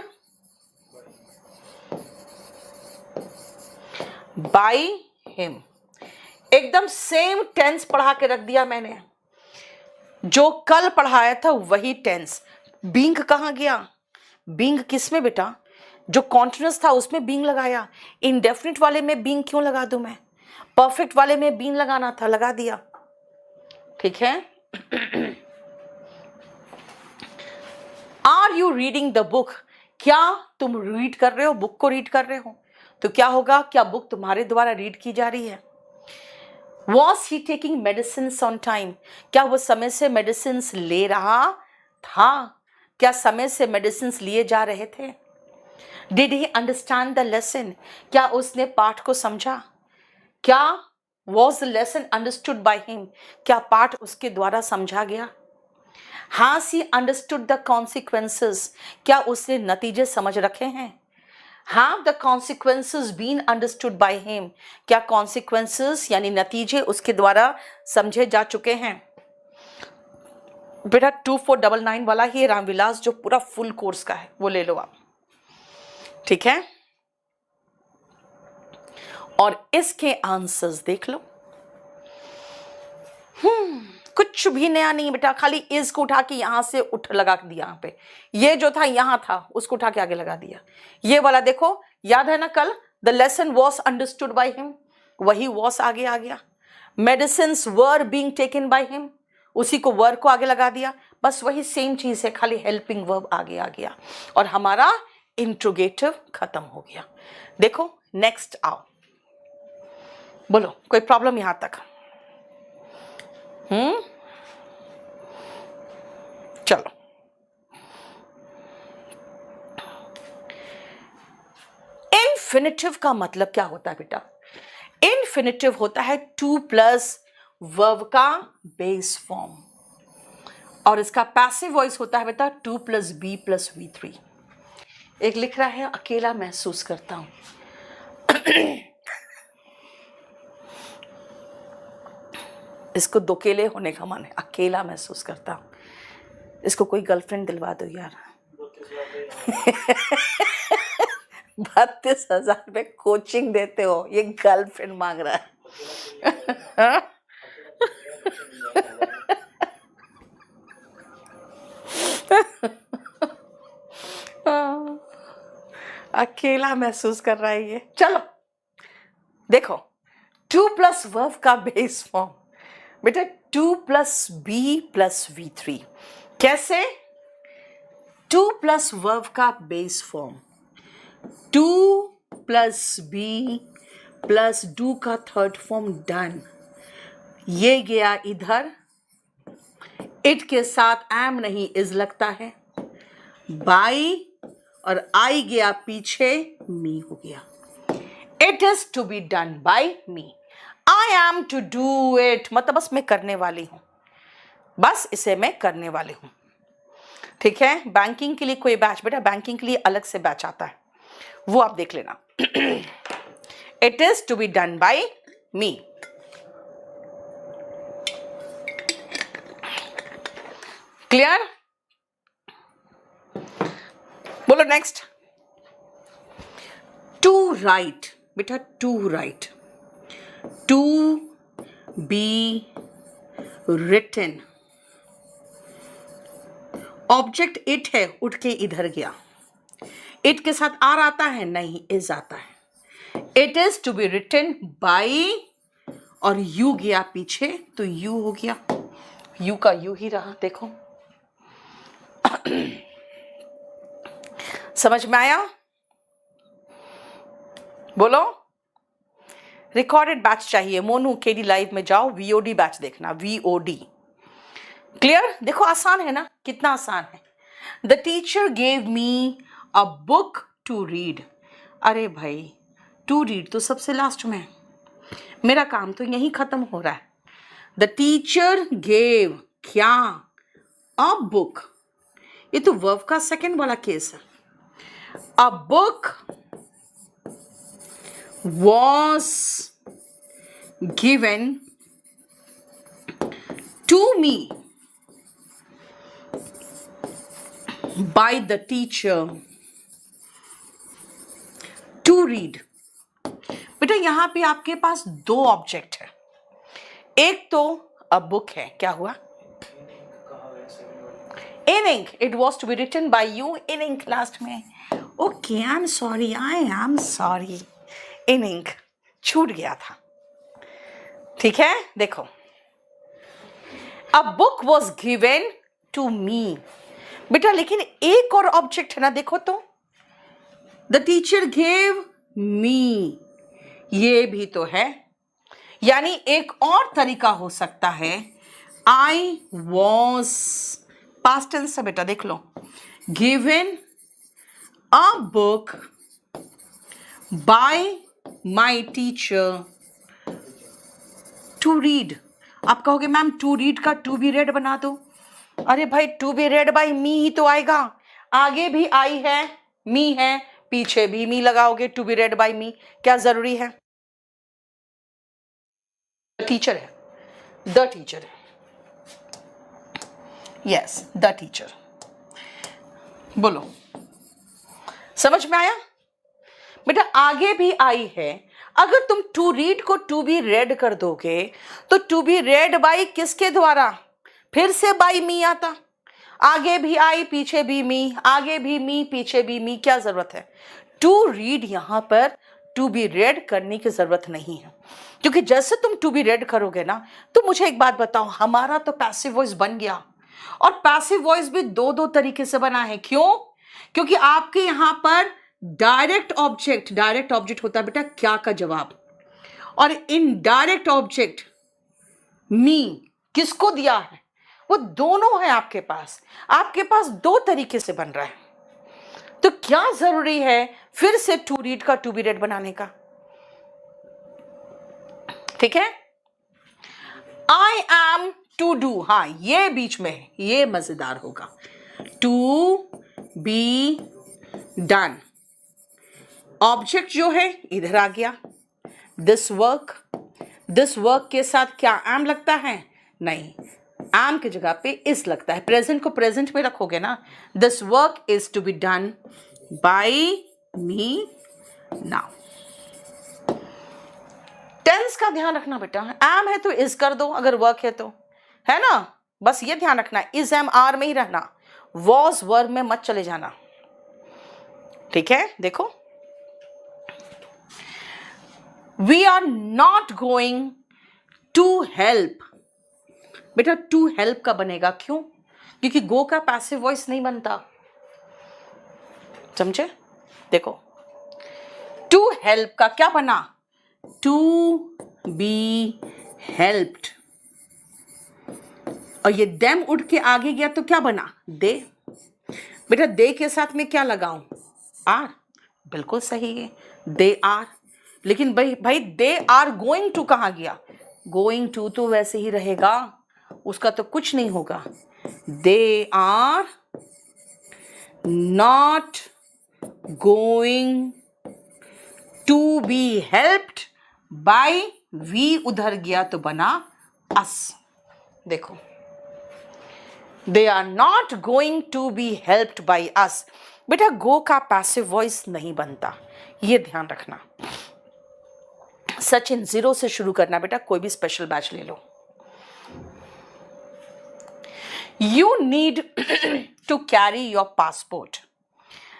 by him, एकदम सेम टेंस पढ़ा के रख दिया मैंने, जो कल पढ़ाया था वही टेंस। बींग कहाँ गया? बींग किस में बेटा? जो कॉन्टिन्यूस था उसमें बींग लगाया, इनडेफिनिट वाले में बींग क्यों लगा दूं मैं? परफेक्ट वाले में बींग लगाना था, लगा दिया, ठीक है। Are you reading the book? क्या तुम रीड कर रहे हो, बुक को रीड कर रहे हो? तो क्या होगा, क्या बुक तुम्हारे द्वारा रीड की जा रही है? Was he taking medicine on time? क्या वो समय से मेडिसिन ले रहा था? क्या समय से मेडिसिन लिए जा रहे थे? Did he understand the lesson? क्या उसने पाठ को समझा? क्या was the lesson understood by him? क्या पाठ उसके द्वारा समझा गया? Has he understood the consequences? क्या उसने नतीजे समझ रखे हैं? Have the consequences been understood by him? क्या कॉन्सिक्वेंसेस यानी नतीजे उसके द्वारा समझे जा चुके हैं? बेटा 2499 वाला ही रामविलास जो पूरा फुल कोर्स का है वो ले लो आप, ठीक है। और इसके आंसर्स देख लो। कुछ भी नया नहीं बेटा, खाली इज को उठा के यहां से उठ लगा दिया, यहाँ पे ये जो था यहां था उसको उठा के आगे लगा दिया। ये वाला देखो, याद है ना कल the lesson was understood by him, वही वॉज आगे आ गया। Medicines were being taken by him, उसी को वर को आगे लगा दिया, बस वही सेम चीज है, खाली हेल्पिंग वर्ब आगे आ गया और हमारा इंट्रोगेटिव खत्म हो गया। देखो नेक्स्ट आओ, बोलो कोई प्रॉब्लम यहां तक? चलो इन्फिनिटिव का मतलब क्या होता है बेटा? इन्फिनिटिव होता है 2 प्लस वर्ब का बेस फॉर्म और इसका पैसिव वॉइस होता है बेटा 2 प्लस बी प्लस V3। एक लिख रहा है अकेला महसूस करता हूं। इसको दोकेले होने का मन है, अकेला महसूस करता हूं। इसको कोई गर्लफ्रेंड दिलवा दो यार। 32,000 रुपये कोचिंग देते हो, ये गर्लफ्रेंड मांग रहा है। अकेला महसूस कर रहा है ये। चलो देखो 2 प्लस वर्ब का बेस फॉर्म बेटा 2 प्लस बी प्लस V3। कैसे? 2 प्लस वर्ब का base form 2 plus be plus do का थर्ड फॉर्म डन। ये गया इधर, इट के साथ एम नहीं इज लगता है, बाई और आई गया पीछे, मी हो गया। It is to be done by me. I am to do it मतलब बस मैं करने वाली हूं, बस इसे मैं करने वाली हूं। ठीक है, बैंकिंग के लिए कोई बैच बेटा, बैंकिंग के लिए अलग से बैच आता है, वो आप देख लेना। It is to be done by me. Clear? बोलो नेक्स्ट। टू राइट बेटा, to write, to be written. Object it है, उठ के इधर गया, इट के साथ आर आता है नहीं, इज आता है। It is to be written by और यू गया पीछे तो यू हो गया, यू का यू ही रहा। देखो समझ में आया? बोलो। रिकॉर्डेड बैच चाहिए मोनू, केडी लाइव में जाओ, वीओडी बैच देखना, वीओडी। क्लियर? देखो आसान है ना, कितना आसान है। The teacher gave me a book to read. अरे भाई टू रीड तो सबसे लास्ट में है, मेरा काम तो यहीं खत्म हो रहा है। द टीचर गेव क्या? अ बुक, ये तो वर्ब का सेकंड वाला केस है। A book was given to me by the teacher to read। बेटा यहां पे आपके पास दो ऑब्जेक्ट है, एक तो अ बुक है, क्या हुआ? In ink, it was to be written by you in ink last में। Okay I am sorry, I am sorry, in ink छूट गया था। ठीक है, देखो a book was given to me बेटा, लेकिन एक और ऑब्जेक्ट है ना, देखो तो द टीचर गेव मी, ये भी तो है, यानी एक और तरीका हो सकता है। आई वॉज पास्ट टेंस है बेटा, देख लो, given a book by my teacher to read. आप कहोगे मैम टू रीड का टू बी रेड बना दो। अरे भाई to be read by me ही तो आएगा, आगे भी आई है, मी है, पीछे भी मी लगाओगे, टू बी रेड बाय मी क्या जरूरी है? टीचर है, द टीचर है, यस द टीचर। बोलो समझ में आया बेटा? आगे भी आई है, अगर तुम टू रीड को टू बी रेड कर दोगे तो टू बी रेड बाई किसके द्वारा? फिर से बाई मी आता, आगे भी आई पीछे भी मी, आगे भी मी पीछे भी मी, क्या जरूरत है? टू रीड यहां पर टू बी रेड करने की जरूरत नहीं है, क्योंकि जैसे तुम टू बी रेड करोगे ना, तो मुझे एक बात बताओ, हमारा तो पैसिव वॉइस बन गया, और पैसिव वॉइस भी दो दो तरीके से बना है। क्यों? क्योंकि आपके यहां पर डायरेक्ट ऑब्जेक्ट होता है बेटा क्या का जवाब, और इनडायरेक्ट ऑब्जेक्ट मी किसको दिया है? वो दोनों है आपके पास दो तरीके से बन रहा है, तो क्या जरूरी है फिर से टू रीड का टू बी रेड बनाने का? ठीक है, आई एम टू डू, हाँ ये बीच में है, ये मजेदार होगा, टू बी डन। ऑब्जेक्ट जो है इधर आ गया, दिस वर्क के साथ क्या एम लगता है? नहीं, एम की जगह पे इज लगता है। प्रेजेंट को प्रेजेंट में रखोगे ना, this work is to be done by me now. Tense का ध्यान रखना बेटा, एम है तो इज कर दो, अगर वर्क है तो, है ना, बस ये ध्यान रखना, इज एम आर में ही रहना, वॉज वर्ब में मत चले जाना। ठीक है, देखो we are not going to help. बेटा टू हेल्प का बनेगा, क्यों? क्योंकि गो का पैसिव वॉइस नहीं बनता, समझे? देखो टू हेल्प का क्या बना? To be helped. और ये देम उठ के आगे गया तो क्या बना? दे। बेटा दे के साथ में क्या लगाऊं? आर। बिल्कुल सही है, दे आर। लेकिन भाई भाई दे आर गोइंग टू कहाँ गया? गोइंग टू तो वैसे ही रहेगा, उसका तो कुछ नहीं होगा। They are not going to be helped by, we उधर गया तो बना अस। देखो they are not going to be helped by us. बेटा गो का पैसिव वॉइस नहीं बनता, ये ध्यान रखना। सचिन 0 से शुरू करना बेटा, कोई भी स्पेशल बैच ले लो। You need to carry your passport.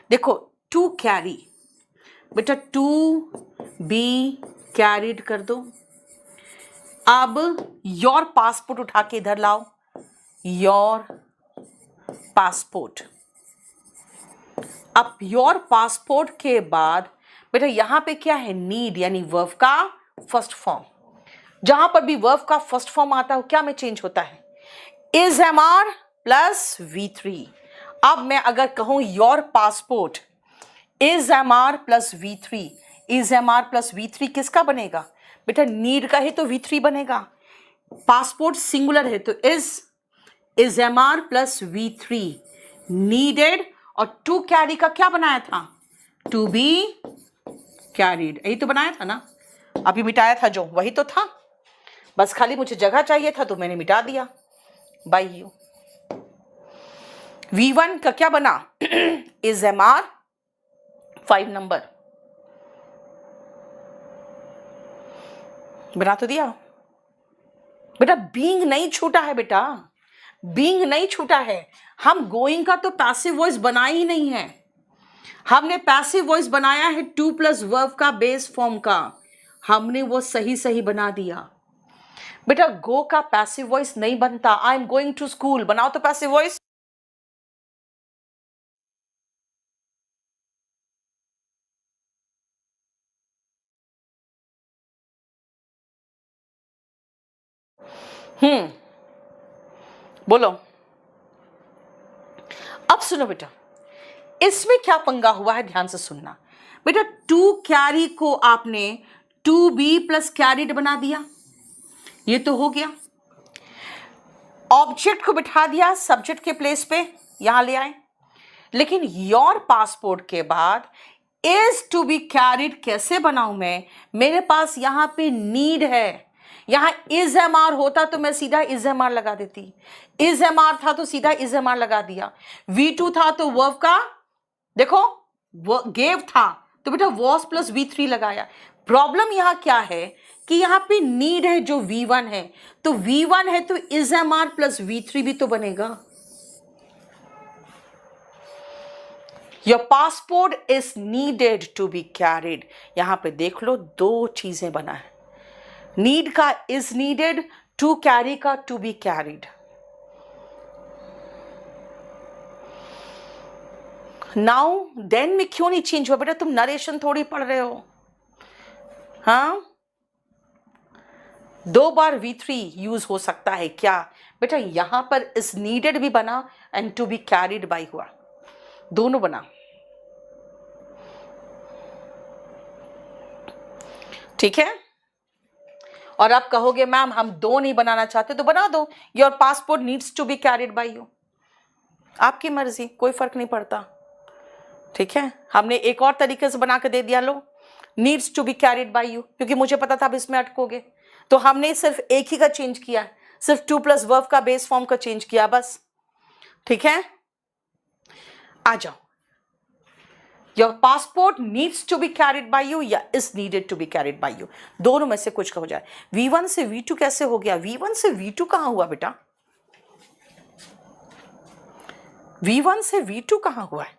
देखो टू कैरी, बेटा टू बी कैरिड कर दो। अब योर पासपोर्ट उठा के इधर लाओ, योर पासपोर्ट। अब योर पासपोर्ट के बाद बेटा यहां पे क्या है? नीड, यानी वर्ब का फर्स्ट फॉर्म। जहां पर भी वर्ब का फर्स्ट फॉर्म आता है क्या में चेंज होता है? Is am are plus V3। अब मैं अगर कहूं your passport is am are plus V3, is am are plus V3 किसका बनेगा? बेटा नीड का ही तो V3 बनेगा। पासपोर्ट सिंगुलर है तो is am are plus V3 needed. और टू कैरी का क्या बनाया था? To be carried. यही तो बनाया था ना, अभी मिटाया था जो, वही तो था। बस खाली मुझे जगह चाहिए था तो मैंने मिटा दिया बाय यू। V1 का क्या बना? इज एम आर 5 नंबर बना तो दिया। बेटा बीइंग नहीं छूटा है, बेटा बीइंग नहीं छूटा है। हम गोइंग का तो पैसिव वॉइस बनाया ही नहीं है, हमने पैसिव वॉइस बनाया है टू प्लस वर्ब का बेस फॉर्म का, हमने वो सही सही बना दिया। बेटा गो का पैसिव वॉइस नहीं बनता। I am going to school बनाओ तो पैसिव वॉइस। बोलो। अब सुनो बेटा, इसमें क्या पंगा हुआ है, ध्यान से सुनना। बेटा टू कैरी को आपने टू बी प्लस कैरिड बना दिया, ये तो हो गया। ऑब्जेक्ट को बिठा दिया सब्जेक्ट के प्लेस पे, यहां ले आए। लेकिन योर पासपोर्ट के बाद इज टू बी कैरिड कैसे बनाऊं मैं? मेरे पास यहां पे नीड है। यहां इज एम आर होता तो मैं सीधा इज एम आर लगा देती, इज एम आर था तो सीधा इज एम आर लगा दिया। V2 था तो वर्ब का देखो गेव था तो बेटा वॉस प्लस V3 लगाया। प्रॉब्लम यहां क्या है कि यहां पे नीड है जो V1 है, तो V1 है तो is am are plus V3 भी तो बनेगा। Your passport is needed to be carried. यहां पे देख लो दो चीजें बना है, नीड का इज नीडेड, टू कैरी का to be carried. Now then में क्यों नहीं चेंज हुआ? बेटा तुम नरेशन थोड़ी पढ़ रहे हो। हाँ 2 बार V3 यूज हो सकता है क्या? बेटा यहां पर इज नीडेड भी बना and to be carried by हुआ, दोनों बना। ठीक है। और आप कहोगे मैम हम दो नहीं बनाना चाहते तो बना दो, your passport needs to be carried by you, आपकी मर्जी, कोई फर्क नहीं पड़ता। ठीक है, हमने एक और तरीके से बना के दे दिया, लो needs to be carried by you, क्योंकि मुझे पता था अब इसमें अटकोगे, तो हमने सिर्फ एक ही का चेंज किया, सिर्फ टू प्लस वर्ब का बेस फॉर्म का चेंज किया बस। ठीक है, आ जाओ। Your passport needs to be carried by you या is needed to be carried by you, दोनों में से कुछ का हो जाए। V1 से V2 कैसे हो गया? V1 से V2 कहां हुआ बेटा? V1 से V2 कहां हुआ है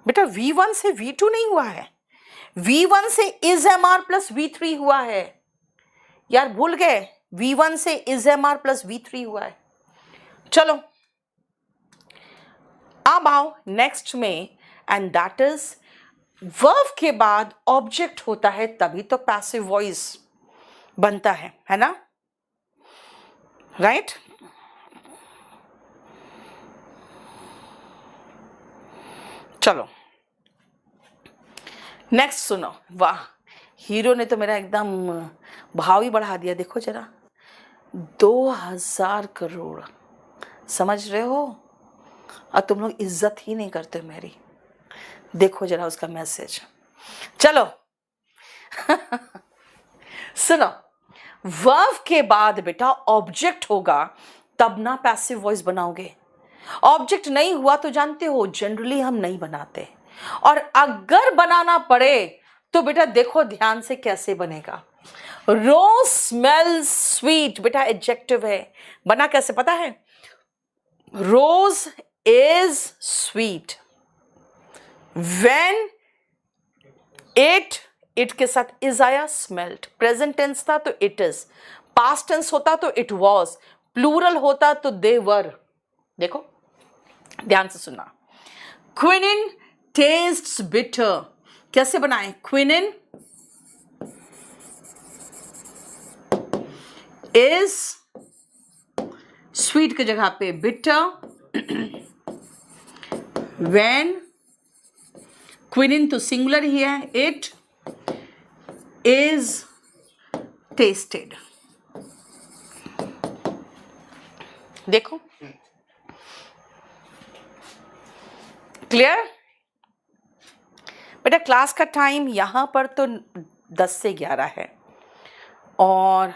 बेटा? V1 से V2 नहीं हुआ है, V1 से is am are plus V3 हुआ है यार, भूल गए? V1 से is am are plus V3 हुआ है। चलो अब आओ नेक्स्ट में, एंड दैट इज वर्ब के बाद ऑब्जेक्ट होता है तभी तो पैसिव वॉइस बनता है ना, राइट? चलो नेक्स्ट सुनो। वाह, हीरो ने तो मेरा एकदम भाव ही बढ़ा दिया। देखो जरा, 2000 करोड़, समझ रहे हो? और तुम लोग इज्जत ही नहीं करते मेरी। देखो जरा उसका मैसेज। चलो सुनो, वर्ब के बाद बेटा ऑब्जेक्ट होगा तब ना पैसिव वॉइस बनाओगे। ऑब्जेक्ट नहीं हुआ तो जानते हो जनरली हम नहीं बनाते, और अगर बनाना पड़े तो बेटा देखो ध्यान से कैसे बनेगा। रोज स्मेल स्वीट, बेटा एडजेक्टिव है, बना कैसे पता है? रोज इज स्वीट व्हेन इट के साथ इज आया, स्मेल्ट। प्रेजेंट टेंस था तो इट इज, पास्ट टेंस होता तो इट वॉज, प्लूरल होता तो दे वर। देखो ध्यान से सुनना। क्विनिन टेस्ट्स बिटर, कैसे बनाए? क्विनिन इज स्वीट की जगह पे बिटर, व्हेन क्विनिन तो सिंगुलर ही है, इट इज टेस्टेड। देखो क्लियर? बेटा क्लास का टाइम यहां पर तो 10 से 11 है, और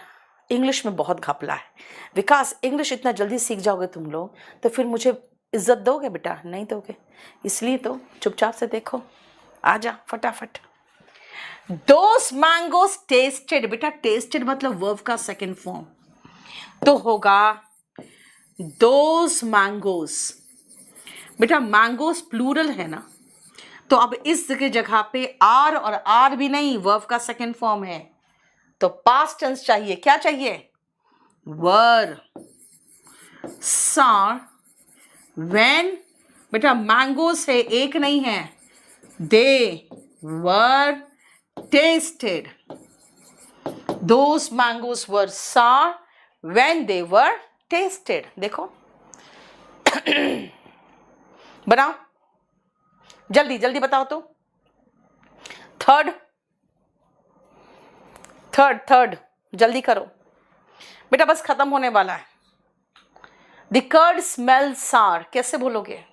इंग्लिश में बहुत घपला है। विकास, इंग्लिश इतना जल्दी सीख जाओगे तुम लोग तो फिर मुझे इज्जत दोगे? बेटा नहीं दोगे, इसलिए तो चुपचाप से देखो, आ जा फटाफट। दोस मैंगोस टेस्टेड, बेटा टेस्टेड मतलब वर्ब का सेकंड फॉर्म तो होगा दोस मैंगोस। बेटा मैंगोस प्लूरल है ना, तो अब इस की जगह पे आर, और आर भी नहीं, वर्ब का सेकंड फॉर्म है तो पास्ट टेंस चाहिए। क्या चाहिए? वर। सार व्हेन, बेटा मैंगोस है, एक नहीं है, दे वर टेस्टेड। दोस मैंगोस वर सार व्हेन दे वर टेस्टेड। देखो बनाओ, जल्दी जल्दी बताओ तो। थर्ड थर्ड थर्ड जल्दी करो बेटा, बस खत्म होने वाला है। द कर्ड स्मेल सार, कैसे बोलोगे?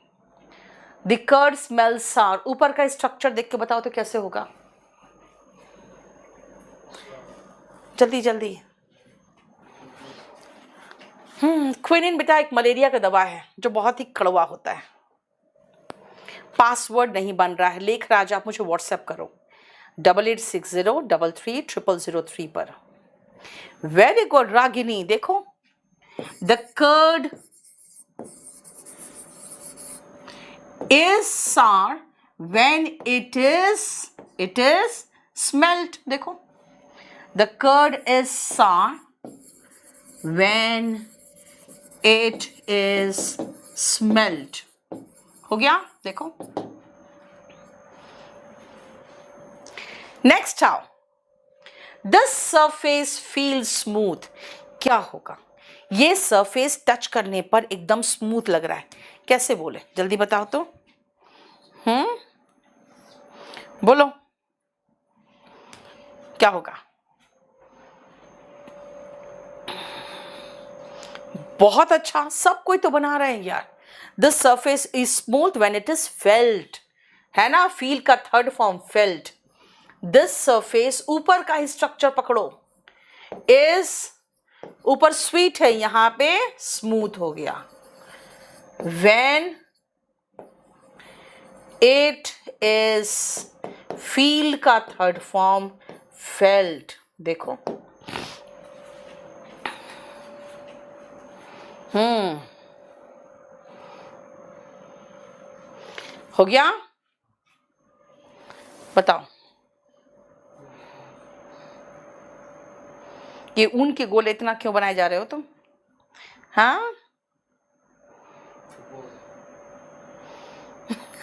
द कर्ड स्मेल सार, ऊपर का स्ट्रक्चर देख के बताओ तो कैसे होगा? जल्दी जल्दी। क्विनिन बेटा एक मलेरिया का दवा है जो बहुत ही कड़वा होता है। पासवर्ड नहीं बन रहा है, लेख राजा आप मुझे व्हाट्सएप करो 8860333003 पर। Very good Ragini. देखो, द कर्ड इज सार व्हेन इट इज स्मेल्ट। देखो, द कर्ड इज सार व्हेन इट इज स्मेल्ट। हो गया? देखो नेक्स्ट आओ, दिस सरफेस फील स्मूथ। क्या होगा? ये सरफेस टच करने पर एकदम स्मूथ लग रहा है, कैसे बोले? जल्दी बताओ तो। बोलो क्या होगा? बहुत अच्छा, सब कोई तो बना रहे हैं यार। This surface is smooth when it is felt, है ना? फील का third form felt. This surface, ऊपर का ही स्ट्रक्चर पकड़ो, इज ऊपर स्वीट है, यहां पे स्मूथ हो गया। व्हेन इट इज, फील का थर्ड फॉर्म फेल्ट। देखो हो गया? बताओ। ये ऊन के गोले इतना क्यों बनाए जा रहे हो तुम? हाँ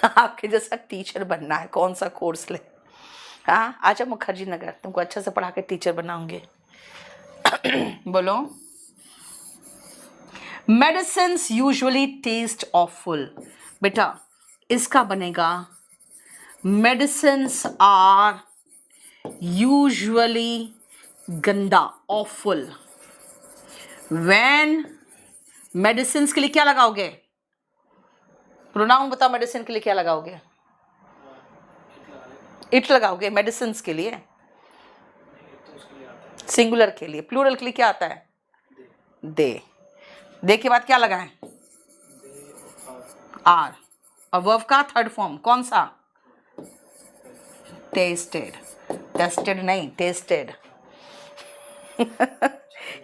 आपके जैसा टीचर बनना है, कौन सा कोर्स ले? हाँ आजा मुखर्जी नगर, तुमको अच्छा से पढ़ा के टीचर बनाऊंगे। बोलो। Medicine usually taste awful. बेटा इसका बनेगा मेडिसिन आर यूजुअली गंदा, ऑफुल। व्हेन मेडिसिन के लिए क्या लगाओगे? प्रोनाउन बताओ, मेडिसिन के लिए क्या लगाओगे? इट लगाओगे मेडिसिन के लिए? सिंगुलर के लिए। प्लूरल के लिए क्या आता है? दे। दे के बाद क्या लगाएं? आर। और वर्ब का थर्ड फॉर्म कौन सा? टेस्टेड। टेस्टेड नहीं, टेस्टेड।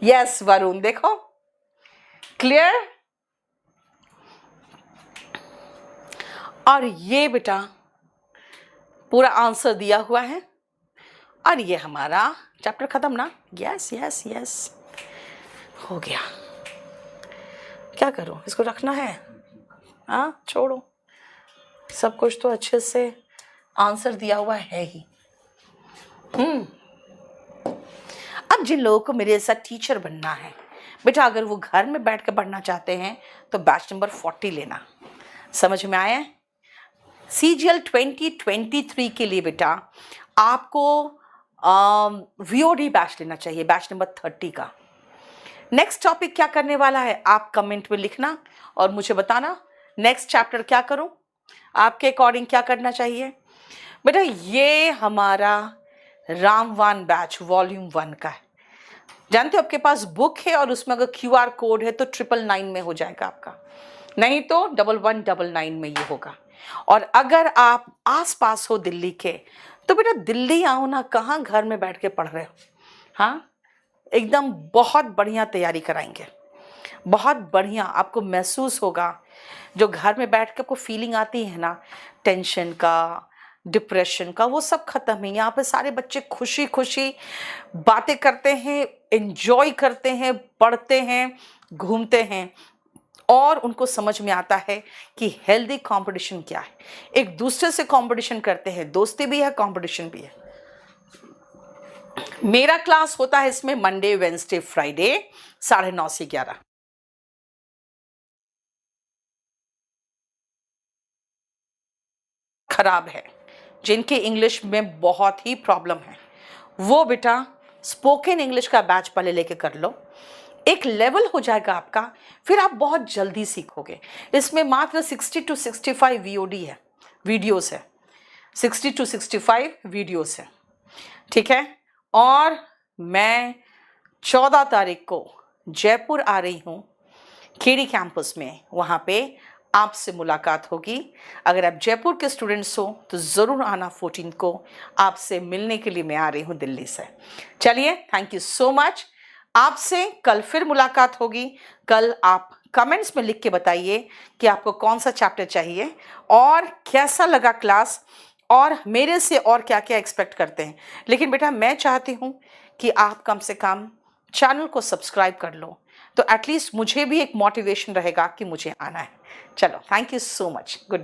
यस वरुण, देखो क्लियर। और ये बेटा पूरा आंसर दिया हुआ है और ये हमारा चैप्टर खत्म ना? यस यस यस, हो गया। क्या करूं, इसको रखना है? हाँ छोड़ो, सब कुछ तो अच्छे से आंसर दिया हुआ है ही। अब जिन लोगों को मेरे जैसा टीचर बनना है बेटा, अगर वो घर में बैठ कर पढ़ना चाहते हैं तो बैच नंबर 40 लेना। समझ में आया? CGL 2023 के लिए बेटा आपको VOD बैच लेना चाहिए, बैच नंबर 30 का। नेक्स्ट टॉपिक क्या करने वाला है आप कमेंट में लिखना और मुझे बताना नेक्स्ट चैप्टर क्या करूं, आपके अकॉर्डिंग क्या करना चाहिए। बेटा ये हमारा रामवान बैच वॉल्यूम 1 का है। जानते हो आपके पास बुक है और उसमें अगर QR कोड है तो 999 में हो जाएगा आपका, नहीं तो 1199 में ये होगा। और अगर आप आस पास हो दिल्ली के तो बेटा दिल्ली आओ ना, कहाँ घर में बैठ के पढ़ रहे हो। हाँ एकदम बहुत बढ़िया तैयारी कराएंगे, बहुत बढ़िया आपको महसूस होगा। जो घर में बैठ के आपको फीलिंग आती है ना, टेंशन का, डिप्रेशन का, वो सब खत्म है। यहाँ पे सारे बच्चे खुशी खुशी बातें करते हैं, एंजॉय करते हैं, पढ़ते हैं, घूमते हैं और उनको समझ में आता है कि हेल्दी कंपटीशन क्या है। एक दूसरे से कंपटीशन करते हैं, दोस्ती भी है, कंपटीशन भी है। मेरा क्लास होता है इसमें मंडे, वेंसडे, फ्राइडे 9:30 से 11। खराब है, जिनके इंग्लिश में बहुत ही प्रॉब्लम है, वो बेटा स्पोकन इंग्लिश का बैच पहले लेके कर लो। एक लेवल हो जाएगा आपका, फिर आप बहुत जल्दी सीखोगे। इसमें मात्र 60 to 65 VOD है, वीडियोस है, 60 to 65 वीडियोस है, ठीक है। और मैं 14 तारीख को जयपुर आ रही हूँ खेड़ी कैंपस में, वहाँ पे आपसे मुलाकात होगी। अगर आप जयपुर के स्टूडेंट्स हो तो ज़रूर आना 14 को, आपसे मिलने के लिए मैं आ रही हूँ दिल्ली से। चलिए, थैंक यू सो मच। आपसे कल फिर मुलाकात होगी। कल आप कमेंट्स में लिख के बताइए कि आपको कौन सा चैप्टर चाहिए और कैसा लगा क्लास और मेरे से और क्या क्या एक्सपेक्ट करते हैं। लेकिन बेटा मैं चाहती हूँ कि आप कम से कम चैनल को सब्सक्राइब कर लो, तो एटलीस्ट मुझे भी एक मोटिवेशन रहेगा कि मुझे आना है। चलो, thank you so much, good night.